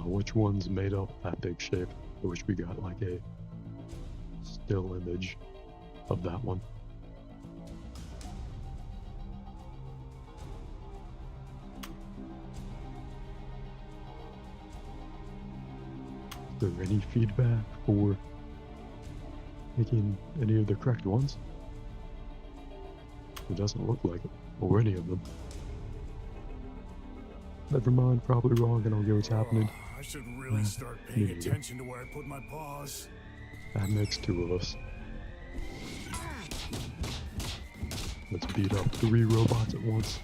Which one's made up that big shape? I wish we got like a still image of that one. Is there any feedback for making any of the correct ones? It doesn't look like it, or any of them. Never mind, probably wrong, I don't get what's happening. I should really start me paying neither. attention to where I put my paws. That makes two of us. Let's beat up 3 robots at once.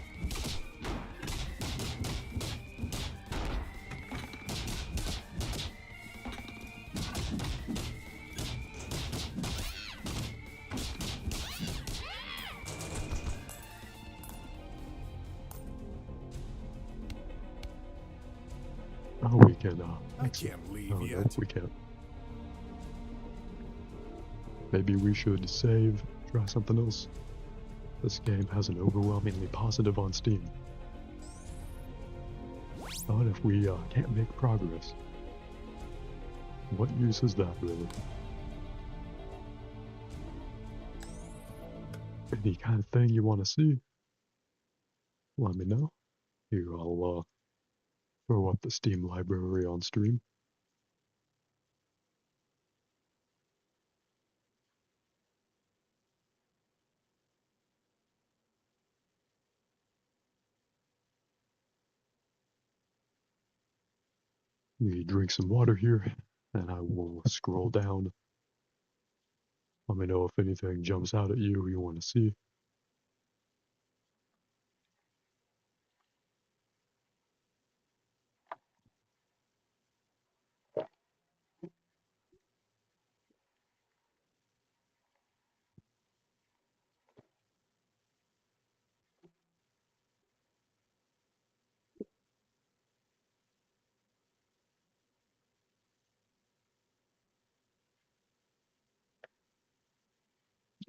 Oh, we can, I can't leave oh, no, yet. we can't. Maybe we should save, try something else. This game has an overwhelmingly positive on Steam. But if we can't make progress, what use is that really? Any kind of thing you want to see, let me know. Here, I'll throw up the Steam library on stream. We drink some water here, and I will scroll down. Let me know if anything jumps out at you or you want to see.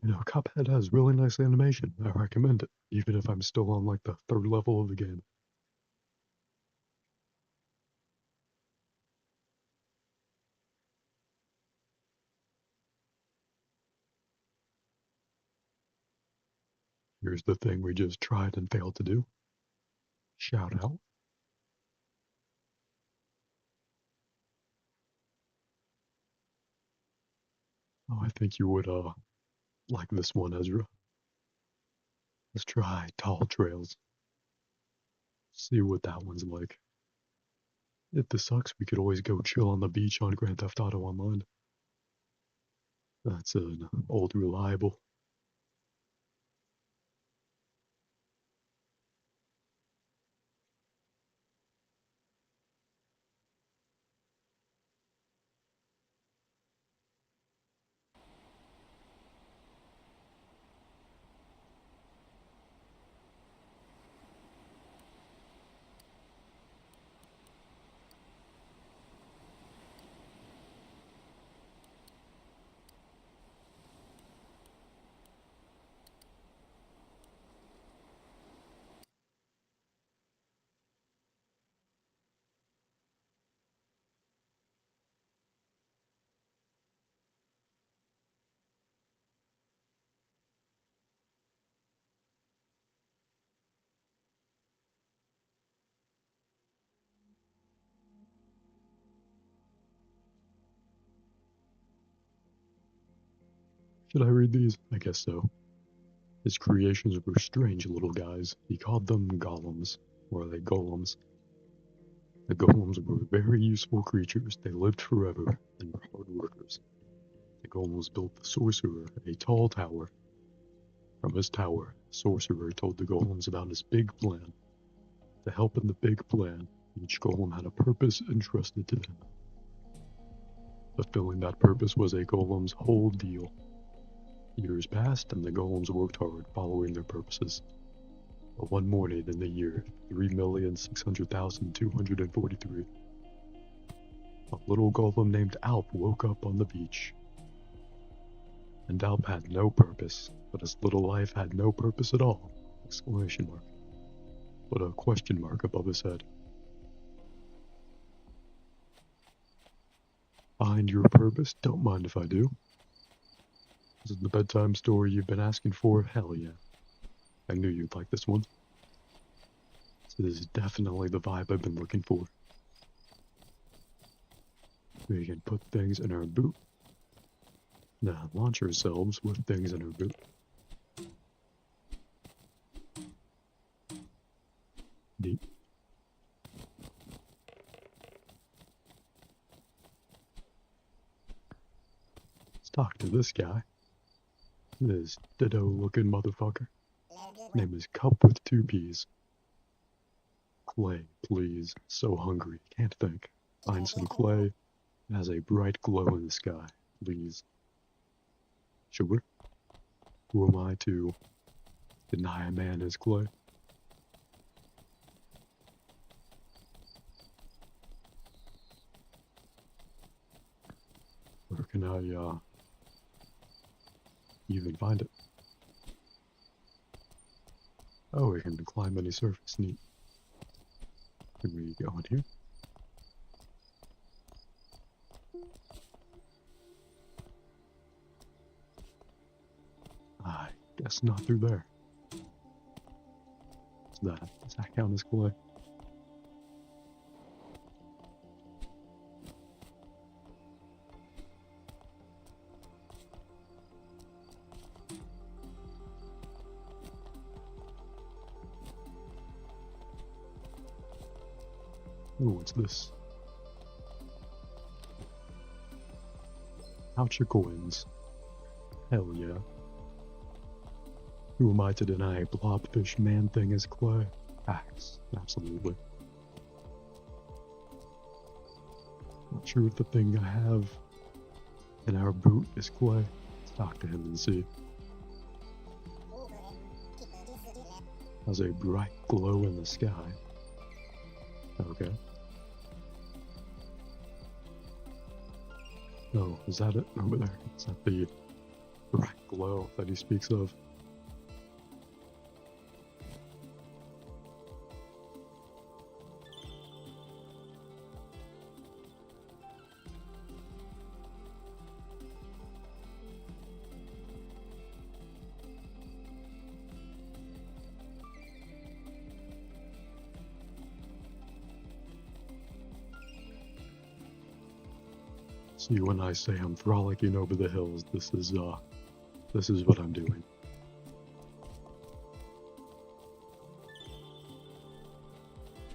You know, Cuphead has really nice animation. I recommend it, even if I'm still on like the 3rd level of the game. Here's the thing we just tried and failed to do. Shout out. Oh, I think you would like this one, Ezra. Let's try Tall Trails. See what that one's like. If this sucks, we could always go chill on the beach on Grand Theft Auto Online. That's an old reliable. Should I read these? I guess so. His creations were strange little guys. He called them golems. Or are they golems? The golems were very useful creatures. They lived forever and were hard workers. The golems built the sorcerer a tall tower. From his tower, the sorcerer told the golems about his big plan. To help in the big plan, each golem had a purpose entrusted to them. Fulfilling that purpose was a golem's whole deal. Years passed, and the golems worked hard, following their purposes. But one morning in the year 3,600,243, a little golem named Alp woke up on the beach. And Alp had no purpose, but his little life had no purpose at all! Exclamation mark. Put a question mark above his head. Find your purpose? Don't mind if I do. Is it the bedtime story you've been asking for? Hell yeah. I knew you'd like this one. This is definitely the vibe I've been looking for. We can put things in our boot. Now launch ourselves with things in our boot. talk to this guy. This ditto-looking motherfucker. Name is Cup with 2 P's. Clay, please. So hungry. Can't think. Find some clay. It has a bright glow in the sky. Please. Sure. Who am I to deny a man his clay? Where can I, even find it? Oh, we can climb any surface. Neat. Can we go in here? I guess not through there. Does that count as clay? Oh, what's this? Pouch of coins. Hell yeah. Who am I to deny a blobfish man thing is clay? Facts, absolutely. Not sure if the thing I have in our boot is clay. Let's talk to him and see. Has a bright glow in the sky. Okay. Oh, is that it over there? Is that the bright glow that he speaks of? See, when I say I'm frolicking over the hills, this is what I'm doing.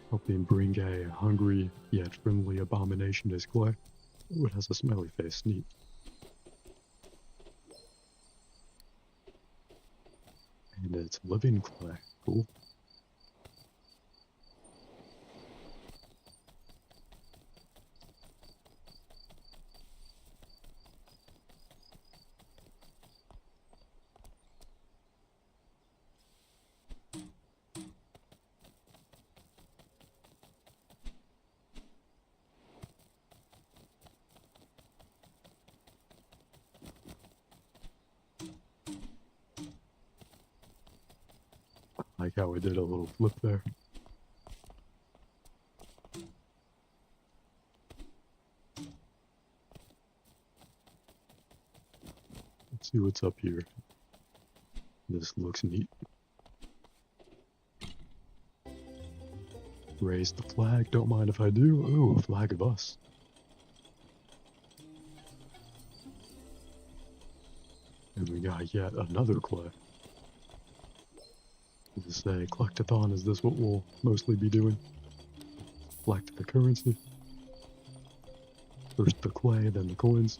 Helping bring a hungry yet friendly abomination to his clay. Ooh, it has a smiley face, neat. And it's living clay, cool. Like how we did a little flip there. Let's see what's up here. This looks neat. Raise the flag, don't mind if I do. Ooh, a flag of us. And we got yet another clay. Is this a collectathon? Is this what we'll mostly be doing? Collect the currency. First the clay, then the coins.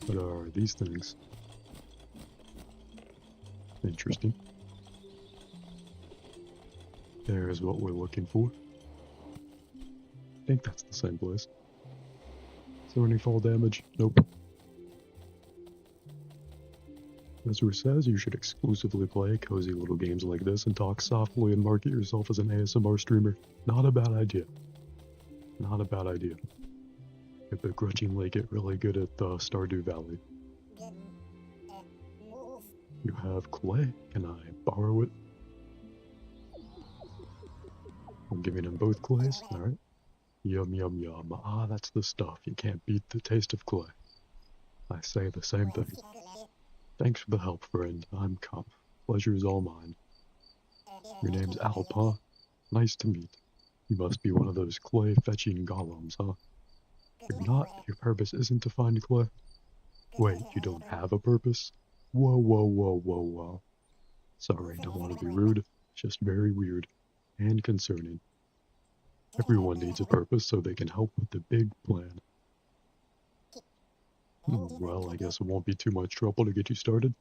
What are these things? Interesting. There's what we're looking for. I think that's the same place. Is there any fall damage? Nope. Ezra says you should exclusively play cozy little games like this and talk softly and market yourself as an ASMR streamer. Not a bad idea. Not a bad idea. Could begrudgingly get really good at Stardew Valley. You have clay. Can I borrow it? I'm giving him both clays. Alright. Yum yum yum. Ah, that's the stuff. You can't beat the taste of clay. I say the same thing. Thanks for the help, friend. I'm Cup. Pleasure is all mine. Your name's Alpa. Nice to meet. You must be one of those clay-fetching golems, huh? If you're not, your purpose isn't to find clay. Wait, you don't have a purpose? Whoa, whoa, whoa, whoa, whoa. Sorry, don't want to be rude. Just very weird. And concerning. Everyone needs a purpose so they can help with the big plan. Well, I guess it won't be too much trouble to get you started.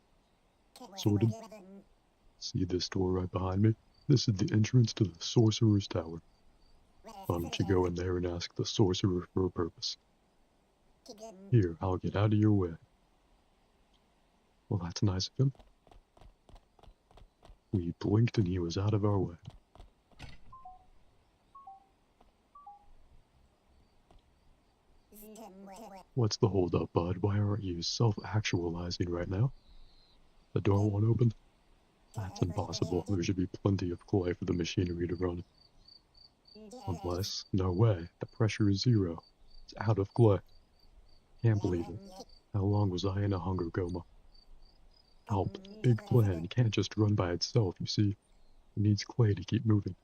Sorted. See this door right behind me? This is the entrance to the Sorcerer's Tower. Why don't you go in there and ask the Sorcerer for a purpose? Here, I'll get out of your way. Well, that's nice of him. We blinked and he was out of our way. What's the holdup, bud? Why aren't you self-actualizing right now? The door won't open? That's impossible. There should be plenty of clay for the machinery to run. Unless, no way, the pressure is 0. It's out of clay. Can't believe it. How long was I in a hunger coma? Help. Big plan can't just run by itself, you see. It needs clay to keep moving.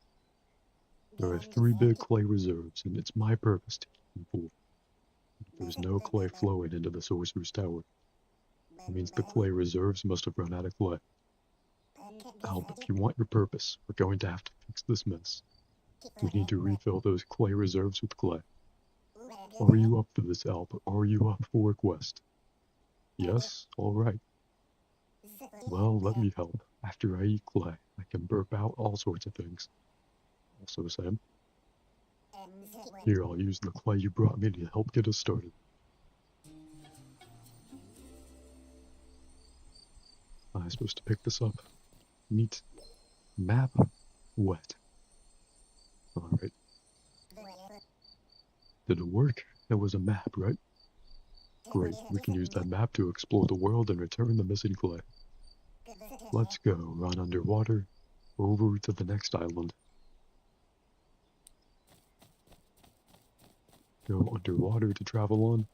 There are 3 big clay reserves, and it's my purpose to keep them full. There's no clay flowing into the Sorcerer's Tower. That means the clay reserves must have run out of clay. Help, if you want your purpose, we're going to have to fix this mess. We need to refill those clay reserves with clay. Are you up for this, Alp? Are you up for a quest? Yes? Alright. Well, let me help. After I eat clay, I can burp out all sorts of things. Also, Sam. Here, I'll use the clay you brought me to help get us started. I'm supposed to pick this up. Neat. Map. Wet. Alright. Did it work? It was a map, right? Great, we can use that map to explore the world and return the missing clay. Let's go, run underwater, over to the next island. Go underwater to travel on.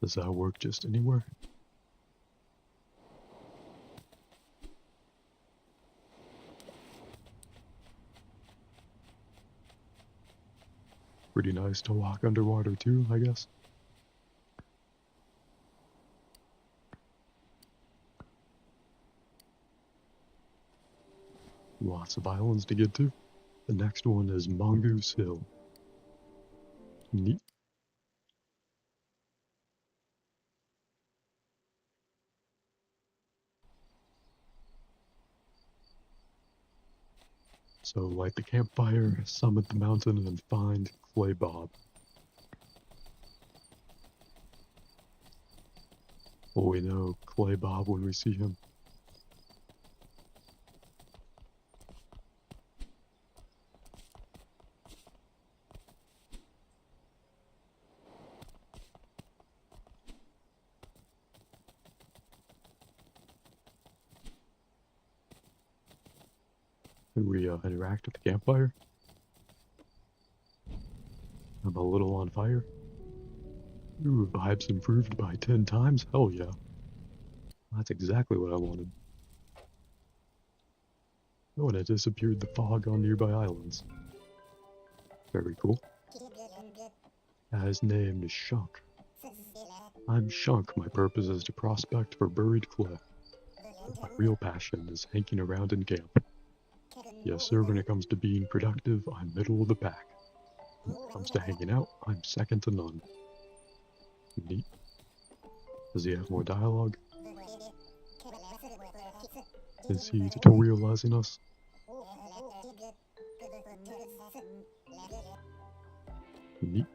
Does that work just anywhere? Pretty nice to walk underwater too, I guess. Lots of islands to get to. The next one is Mongoose Hill. Neat. So light the campfire, summit the mountain, and find Clay Bob. Will we know Clay Bob when we see him? Can we interact with the campfire? I'm a little on fire. Ooh, vibes improved by 10 times? Hell yeah. That's exactly what I wanted. Oh, and it disappeared the fog on nearby islands. Very cool. Guy's name is Shunk. I'm Shunk. My purpose is to prospect for buried clay. But my real passion is hanging around in camp. Yes, sir, when it comes to being productive, I'm middle of the pack. When it comes to hanging out, I'm second to none. Neat. Does he have more dialogue? Is he tutorializing us? Neat.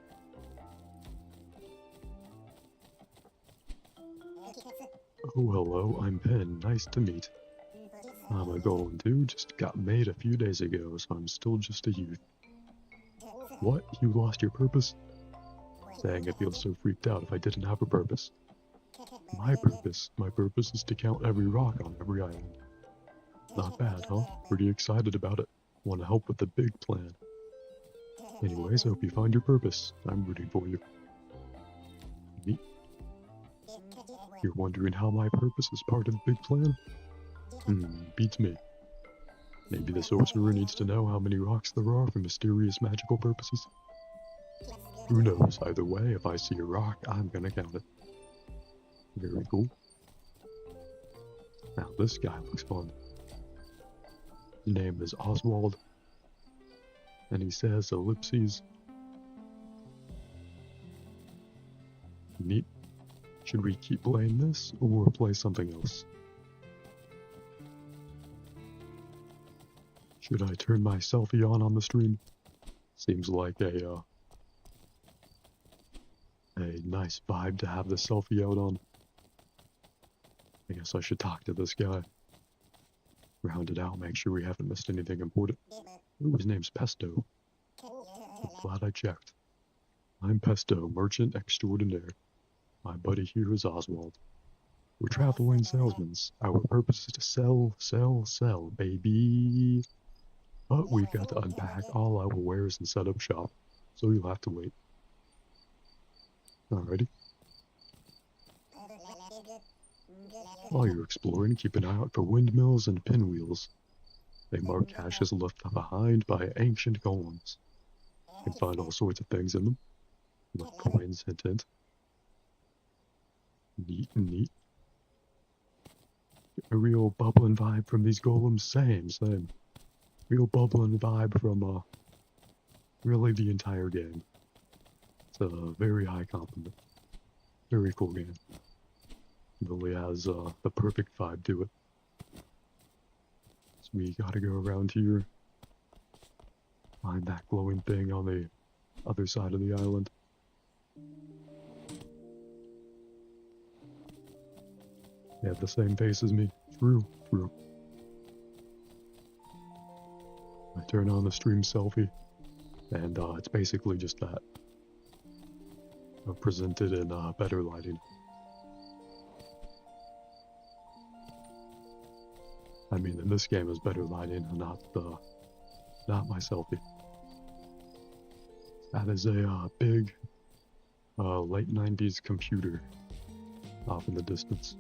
Oh, hello, I'm Ben. Nice to meet. I'm a golden dude, just got made a few days ago, so I'm still just a youth. What? You lost your purpose? Dang, I feel so freaked out if I didn't have a purpose. My purpose? My purpose is to count every rock on every island. Not bad, huh? Pretty excited about it. Want to help with the big plan. Anyways, I hope you find your purpose. I'm rooting for you. Neat. You're wondering how my purpose is part of the big plan? Beats me. Maybe the sorcerer needs to know how many rocks there are for mysterious magical purposes. Who knows, either way, if I see a rock, I'm gonna count it. Very cool. Now this guy looks fun. His name is Oswald. And he says ellipses. Neat. Should we keep playing this or play something else? Should I turn my selfie on the stream? Seems like a nice vibe to have the selfie out on. I guess I should talk to this guy. Round it out, make sure we haven't missed anything important. Ooh, his name's Pesto. I'm glad I checked. I'm Pesto, merchant extraordinaire. My buddy here is Oswald. We're traveling salesmen. Our purpose is to sell, sell, sell, baby. But we've got to unpack all our wares and set up shop, so you'll have to wait. Alrighty. While you're exploring, keep an eye out for windmills and pinwheels. They mark caches left behind by ancient golems. You can find all sorts of things in them, like coins, hint hint. Neat and neat. Get a real bubbling vibe from these golems, same. Real bubbling vibe from, really the entire game. It's a very high compliment. Very cool game. Really has, the perfect vibe to it. So we gotta go around here. Find that glowing thing on the other side of the island. They have the same face as me. True. I turn on the stream selfie, and it's basically just that. Presented in better lighting. I mean, in this game is better lighting, not my selfie. That is a big late 90s computer off in the distance.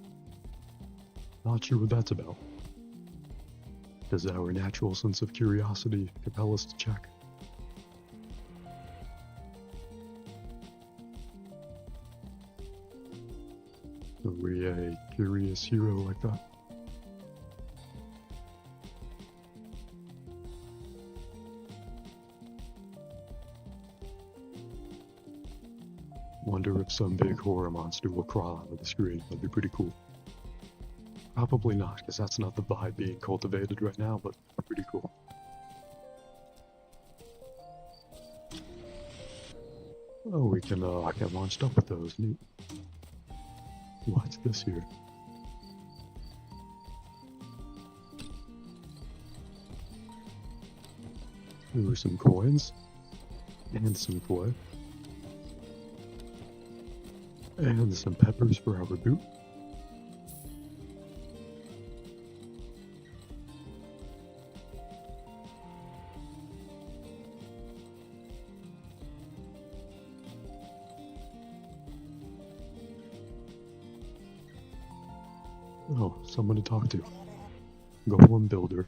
Not sure what that's about. Does our natural sense of curiosity compel us to check? Are we a curious hero like that? Wonder if some big horror monster will crawl out of the screen. That'd be pretty cool. Probably not, because that's not the vibe being cultivated right now, but pretty cool. Oh, we can get launched up with those. Neat. What's this here? There were some coins. And some clay. And some peppers for our boot. Oh, someone to talk to. Golem builder.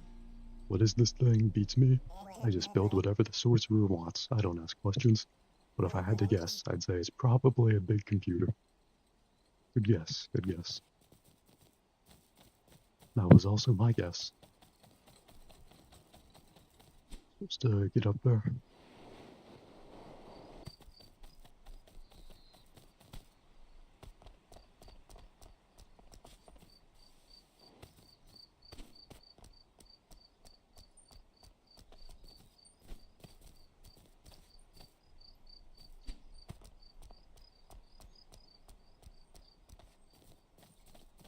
What is this thing? Beats me. I just build whatever the sorcerer wants. I don't ask questions. But if I had to guess, I'd say it's probably a big computer. Good guess, good guess. That was also my guess. Supposed to get up there.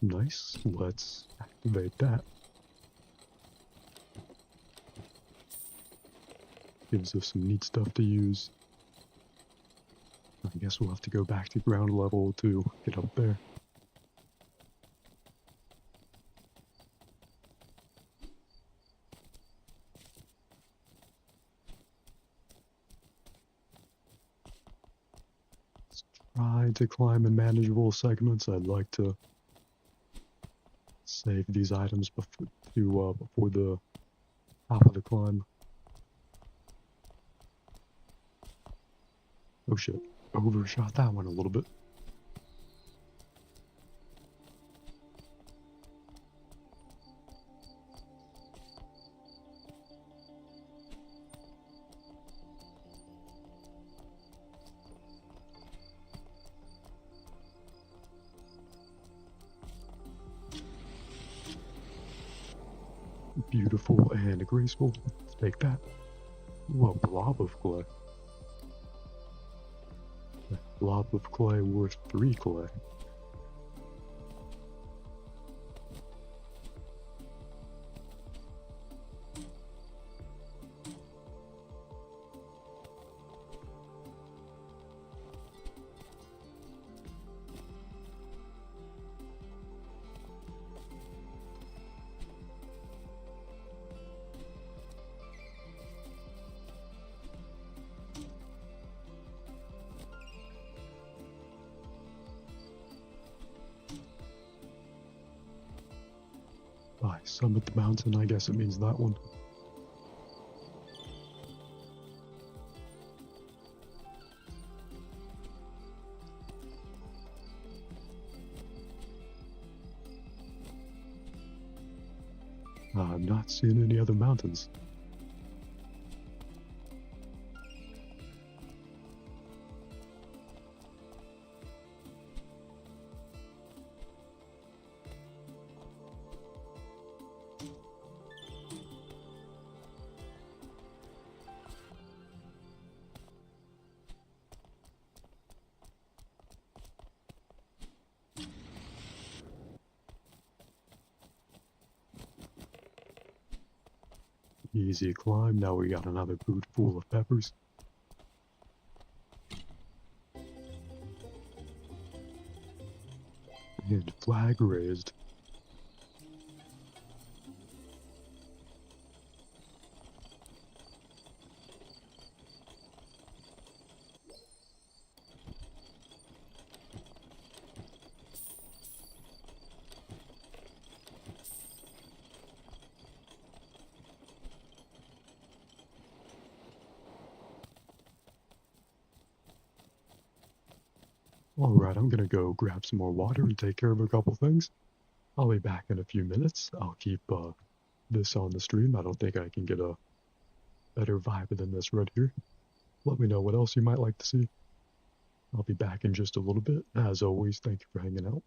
Nice, let's activate that. Gives us some neat stuff to use. I guess we'll have to go back to ground level to get up there. Let's try to climb in manageable segments. I'd like to save these items before the top of the climb. Oh shit, overshot that one a little bit. beautiful and graceful. Let's take that. Ooh, a blob of clay. A blob of clay worth 3 clay. I summit the mountain, I guess it means that one. I'm not seeing any other mountains. Easy climb, now we got another boot full of peppers. And flag raised. Alright, I'm gonna go grab some more water and take care of a couple things. I'll be back in a few minutes. I'll keep this on the stream. I don't think I can get a better vibe than this right here. Let me know what else you might like to see. I'll be back in just a little bit. As always, thank you for hanging out.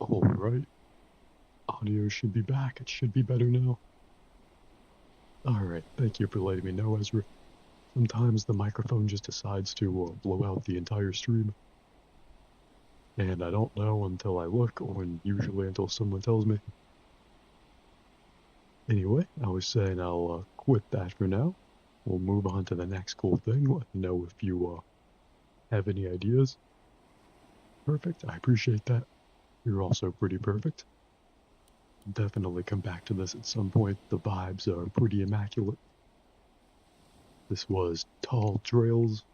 Alright. Audio should be back. It should be better now. Alright, thank you for letting me know, Ezra. Sometimes the microphone just decides to blow out the entire stream. And I don't know until I look, or usually until someone tells me. Anyway, I was saying I'll quit that for now. We'll move on to the next cool thing. Let me know if you have any ideas. Perfect, I appreciate that. You're also pretty perfect. Definitely come back to this at some point. The vibes are pretty immaculate. This was Tall Trails.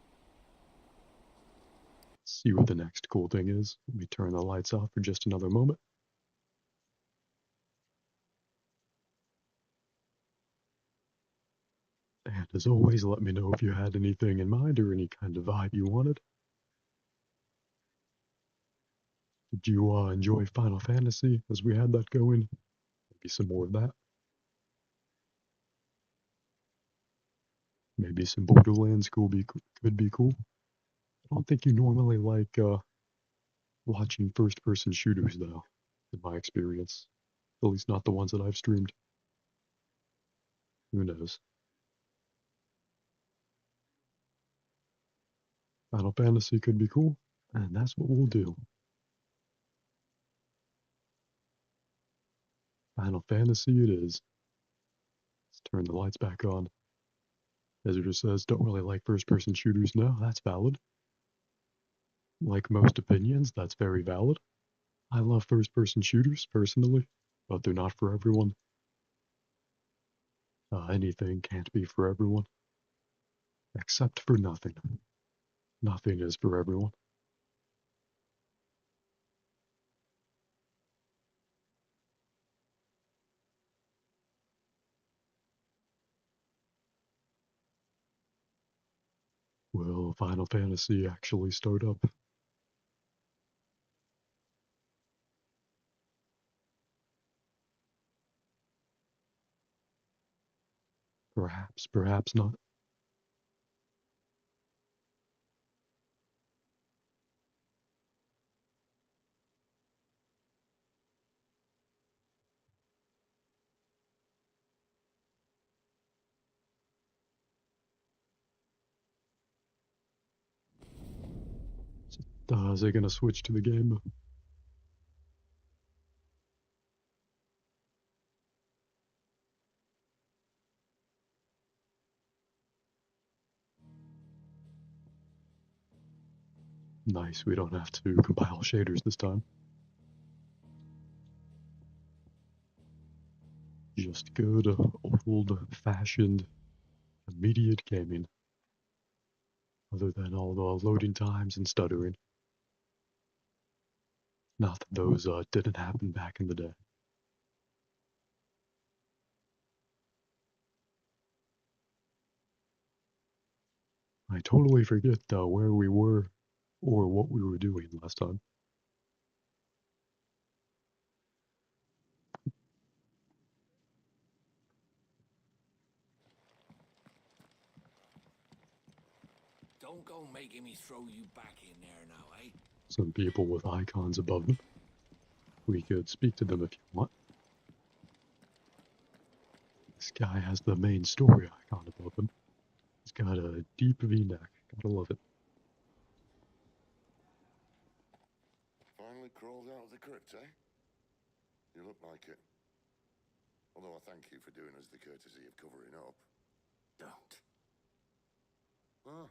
Let's see what the next cool thing is. Let me turn the lights off for just another moment. And as always, let me know if you had anything in mind or any kind of vibe you wanted. Did you enjoy Final Fantasy as we had that going? Maybe some more of that. Maybe some Borderlands could be cool. I don't think you normally like watching first-person shooters, though, in my experience. At least not the ones that I've streamed. Who knows? Final Fantasy could be cool, and that's what we'll do. Final Fantasy it is. Let's turn the lights back on. Ezra says, don't really like first-person shooters. No, that's valid. Like most opinions, that's very valid. I love first-person shooters, personally, but they're not for everyone. Anything can't be for everyone. Except for nothing. Nothing is for everyone. Will Final Fantasy actually start up? Perhaps, perhaps not. Is it gonna switch to the game? Nice, we don't have to compile shaders this time. Just good, old-fashioned, immediate gaming. Other than all the loading times and stuttering. Not that those didn't happen back in the day. I totally forget where we were or what we were doing last time. Don't go making me throw you back in there now, eh? Some people with icons above them. We could speak to them if you want. This guy has the main story icon above him. got a deep V-neck. Gotta love it. Finally crawled out of the crypt, eh? You look like it. Although I thank you for doing us the courtesy of covering up. Don't. Ah,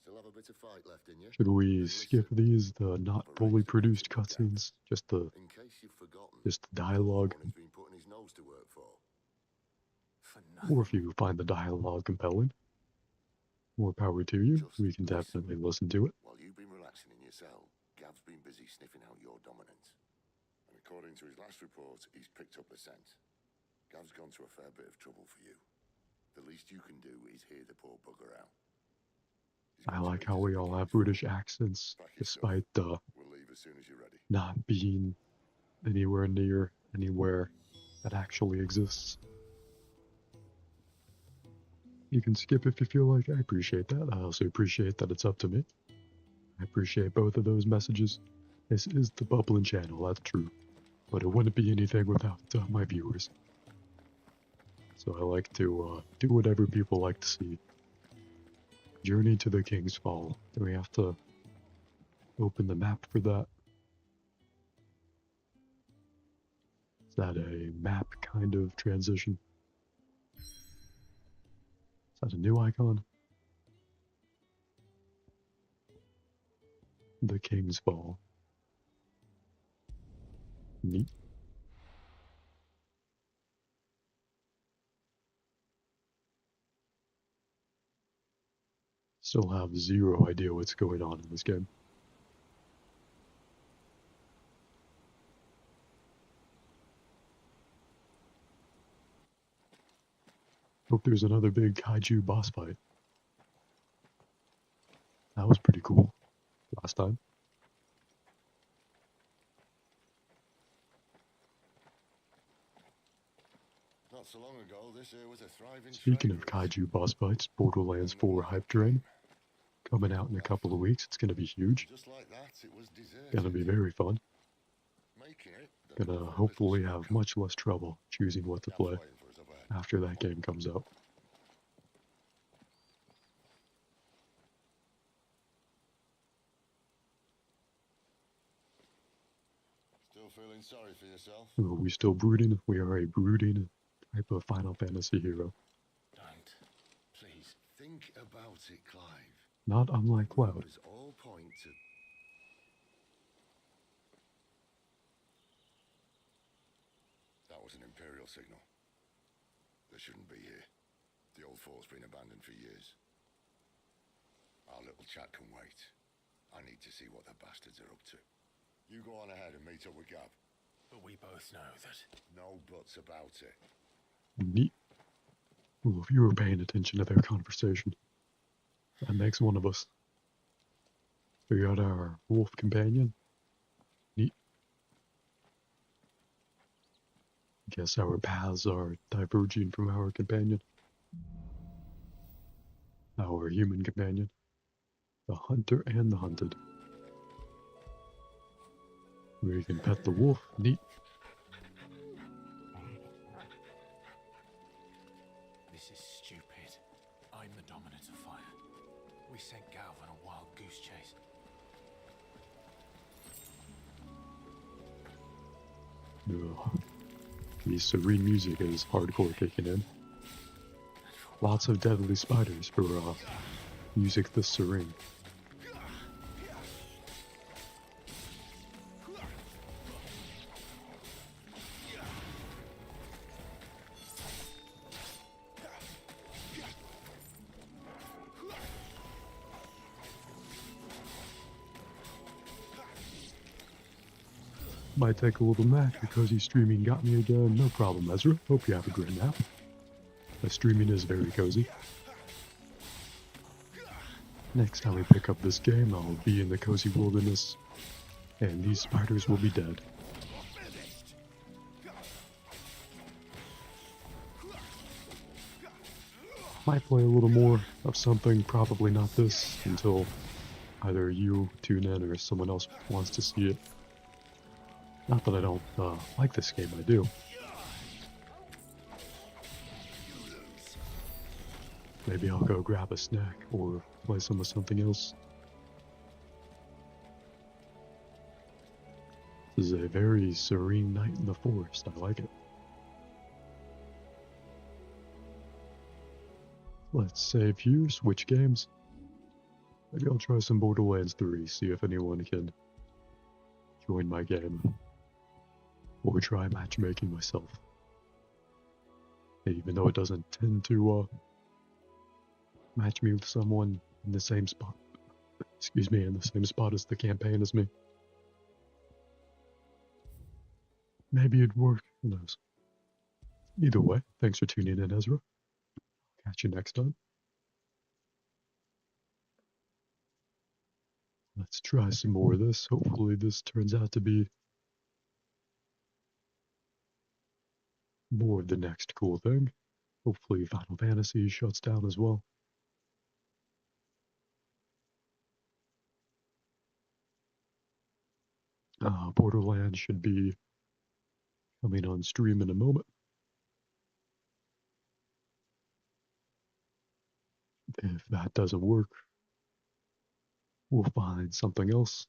still have a bit of fight left in you. Should we skip these, the not fully produced cutscenes? Just the In case you've forgotten, dialogue? someone has been putting his nose to work for. Or if you find the dialogue compelling, more power to you. We can definitely listen to it. While you've been relaxing in your cell, Gav's been busy sniffing out your dominance. And according to his last report, he's picked up the scent. Gav's gone to a fair bit of trouble for you. The least you can do is hear the poor bugger out. I like how we all have British accents, despite We'll leave as soon as you're ready. not being anywhere near anywhere that actually exists. You can skip if you feel like. I appreciate that. I also appreciate that it's up to me. I appreciate both of those messages. This is the Bubbling channel, that's true. But it wouldn't be anything without my viewers. So I like to do whatever people like to see. Journey to the King's Fall. Do we have to open the map for that? Is that a map kind of transition? Is that a new icon? The King's Fall. Neat. Still have zero idea what's going on in this game. Hope there's another big kaiju boss fight. That was pretty cool last time. Not so long ago, this here was a thriving Speaking of kaiju boss fights, Borderlands 4 Hype Train. Coming out in a couple of weeks. It's gonna be huge. Just like that, it was deserted. Gonna be very fun. Making it, Gonna hopefully have much less trouble choosing what to play after that game comes out. Still feeling sorry for yourself? Are we still brooding? We are a brooding type of Final Fantasy hero. Don't. Please. Think about it, Clive. Not unlike Cloud. Numbers all point to... That was an Imperial signal. They shouldn't be here. The old fort's been abandoned for years. Our little chat can wait. I need to see what the bastards are up to. You go on ahead and meet up with Gab. But we both know that. No buts about it. Neat. Well, if you were paying attention to their conversation, that makes one of us. We got our wolf companion. Neat. Guess our paths are diverging from our companion. Our human companion. The hunter and the hunted. We can pet the wolf. Neat. This is stupid. I'm the dominant of fire. We sent Gav on a wild goose chase. Ugh. The serene music is hardcore kicking in. Lots of deadly spiders for music this serene. Might take a little nap because he's streaming got me again. No problem, Ezra. Hope you have a great nap. The streaming is very cozy. Next time we pick up this game, I'll be in the cozy wilderness, and these spiders will be dead. Might play a little more of something, probably not this, until either you tune in or someone else wants to see it. Not that I don't like this game, I do. maybe I'll go grab a snack or play some of something else. This is a very serene night in the forest. I like it. Let's save here, switch games. Maybe I'll try some Borderlands 3, see if anyone can join my game. Or try matchmaking myself. Even though it doesn't tend to match me with someone in the same spot. Excuse me, in the same spot as the campaign as me. Maybe it'd work, who knows. Either way, thanks for tuning in, Ezra. Catch you next time. Let's try some more of this. Hopefully this turns out to be more of the next cool thing. Hopefully Final Fantasy shuts down as well. Borderlands should be coming on stream in a moment. If that doesn't work, we'll find something else.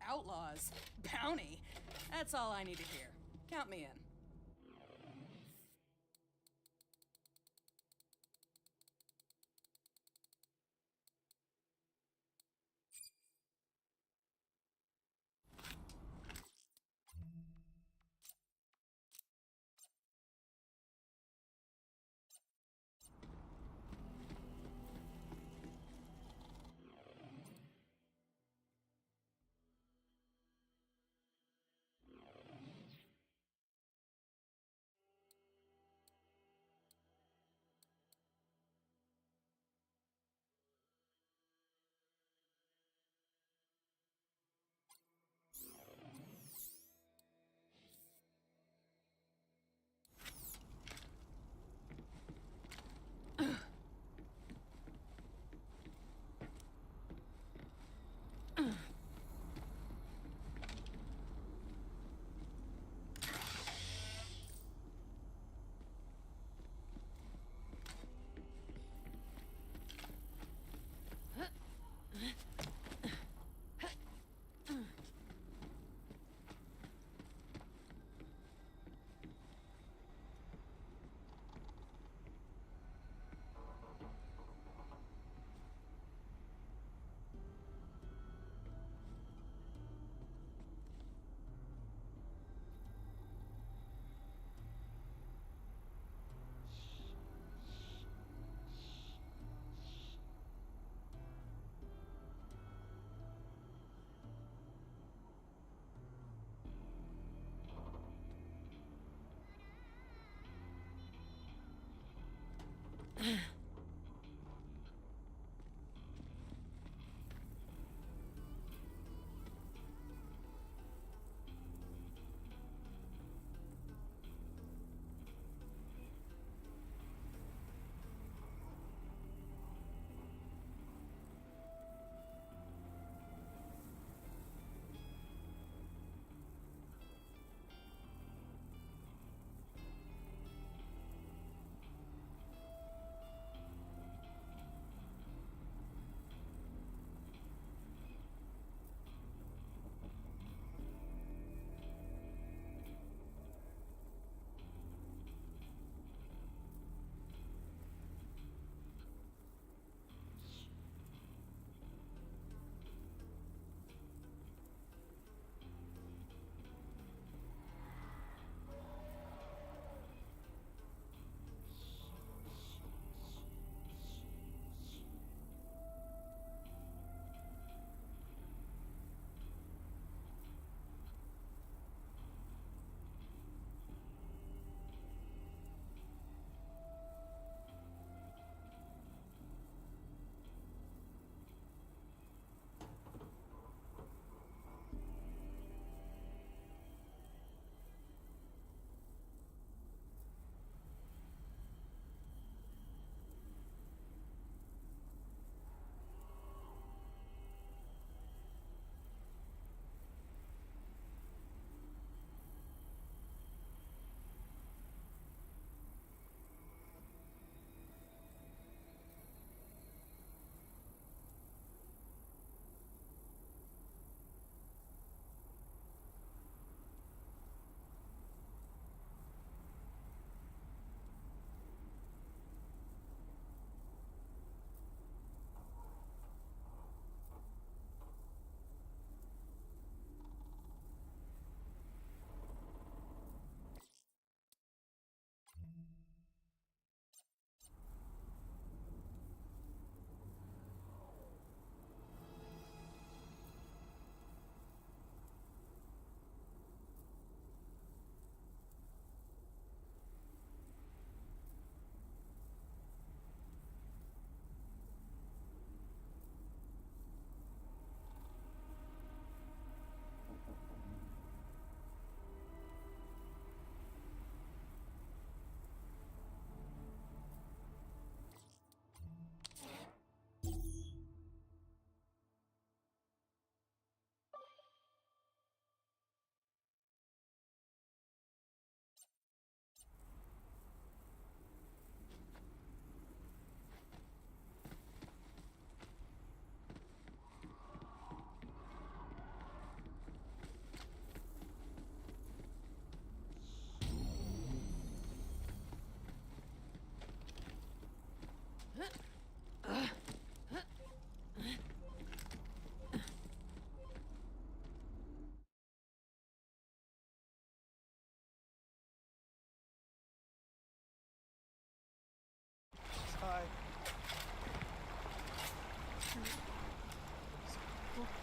Outlaws? Bounty? That's all I need to hear. Count me in.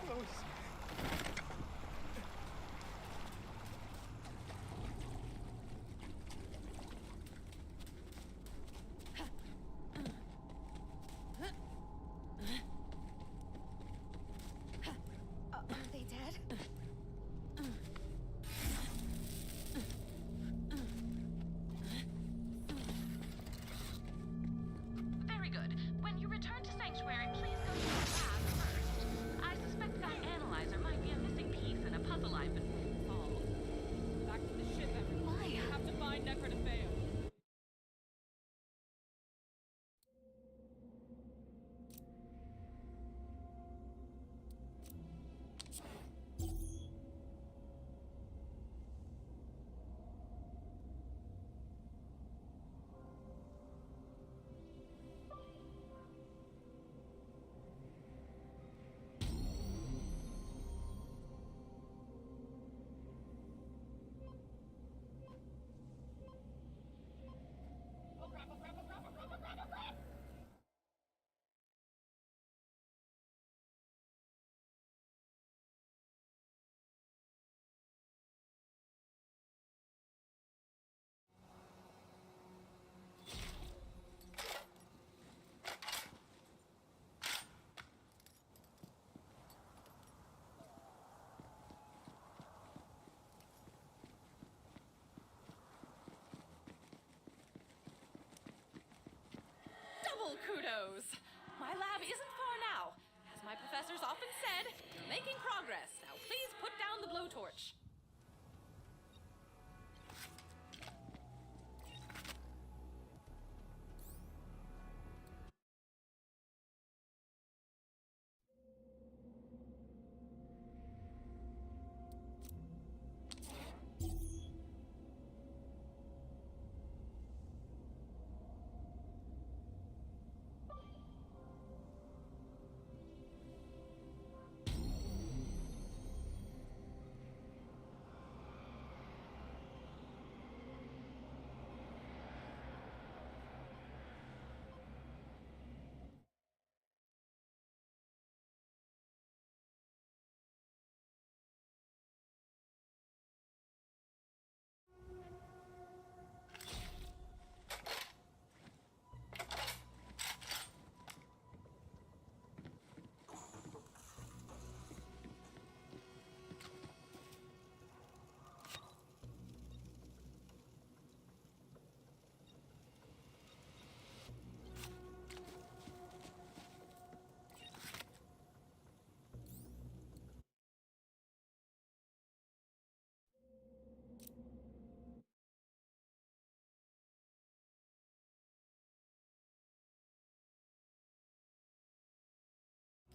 close. Are they dead? Very good. When you return to Sanctuary, please go to the lab first. I suspect that analyzer might be a missing piece in a puzzle I've been solved. Back to the ship, everyone. Why? We have to find Necrodefeo. Double kudos! My lab isn't far now. As my professors often said, you're making progress. Now please put down the blowtorch.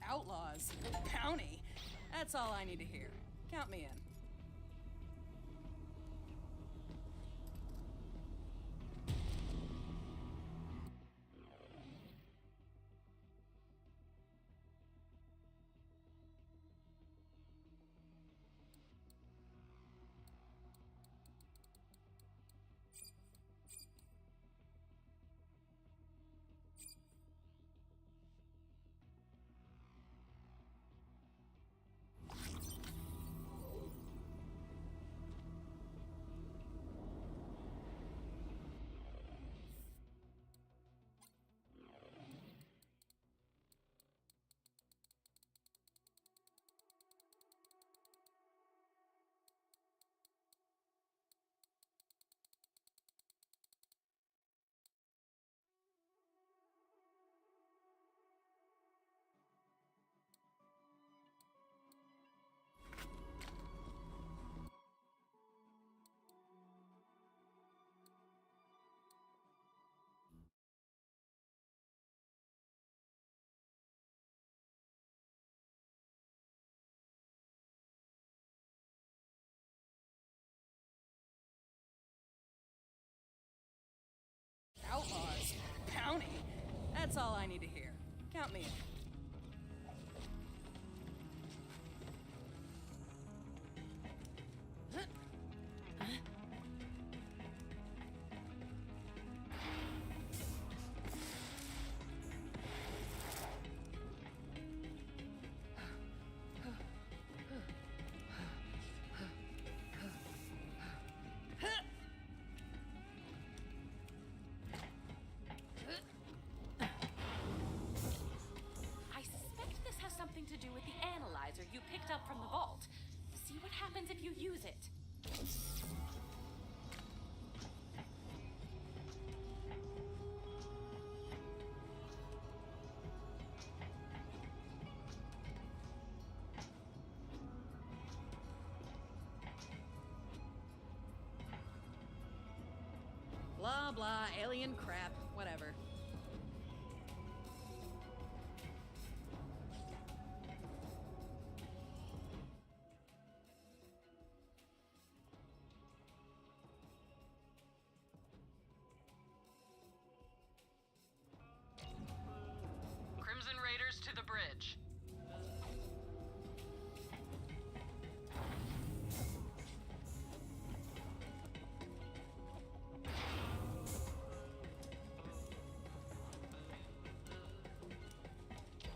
Outlaws. Bounty. That's all I need to hear. Count me in. Outlaws. Bounty. That's all I need to hear. Count me in. backed up from the vault. See what happens if you use it. Blah blah, alien crap, whatever. Crimson Raiders to the bridge.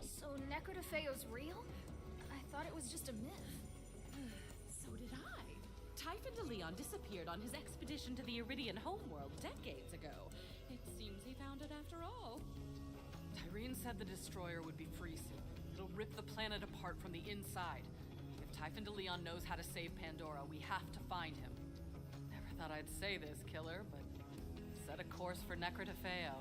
So Necrodefeo's real? I thought it was just a myth. So did I. Typhon de Leon disappeared on his expedition to the Iridian homeworld decades ago. It seems he found it after all. Tyreen said the destroyer would be free soon. It'll rip the planet apart from the inside. If Typhon de Leon knows how to save Pandora, we have to find him. Never thought I'd say this, killer, but set a course for Necrodefeo.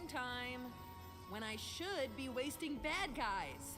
time when I should be wasting bad guys.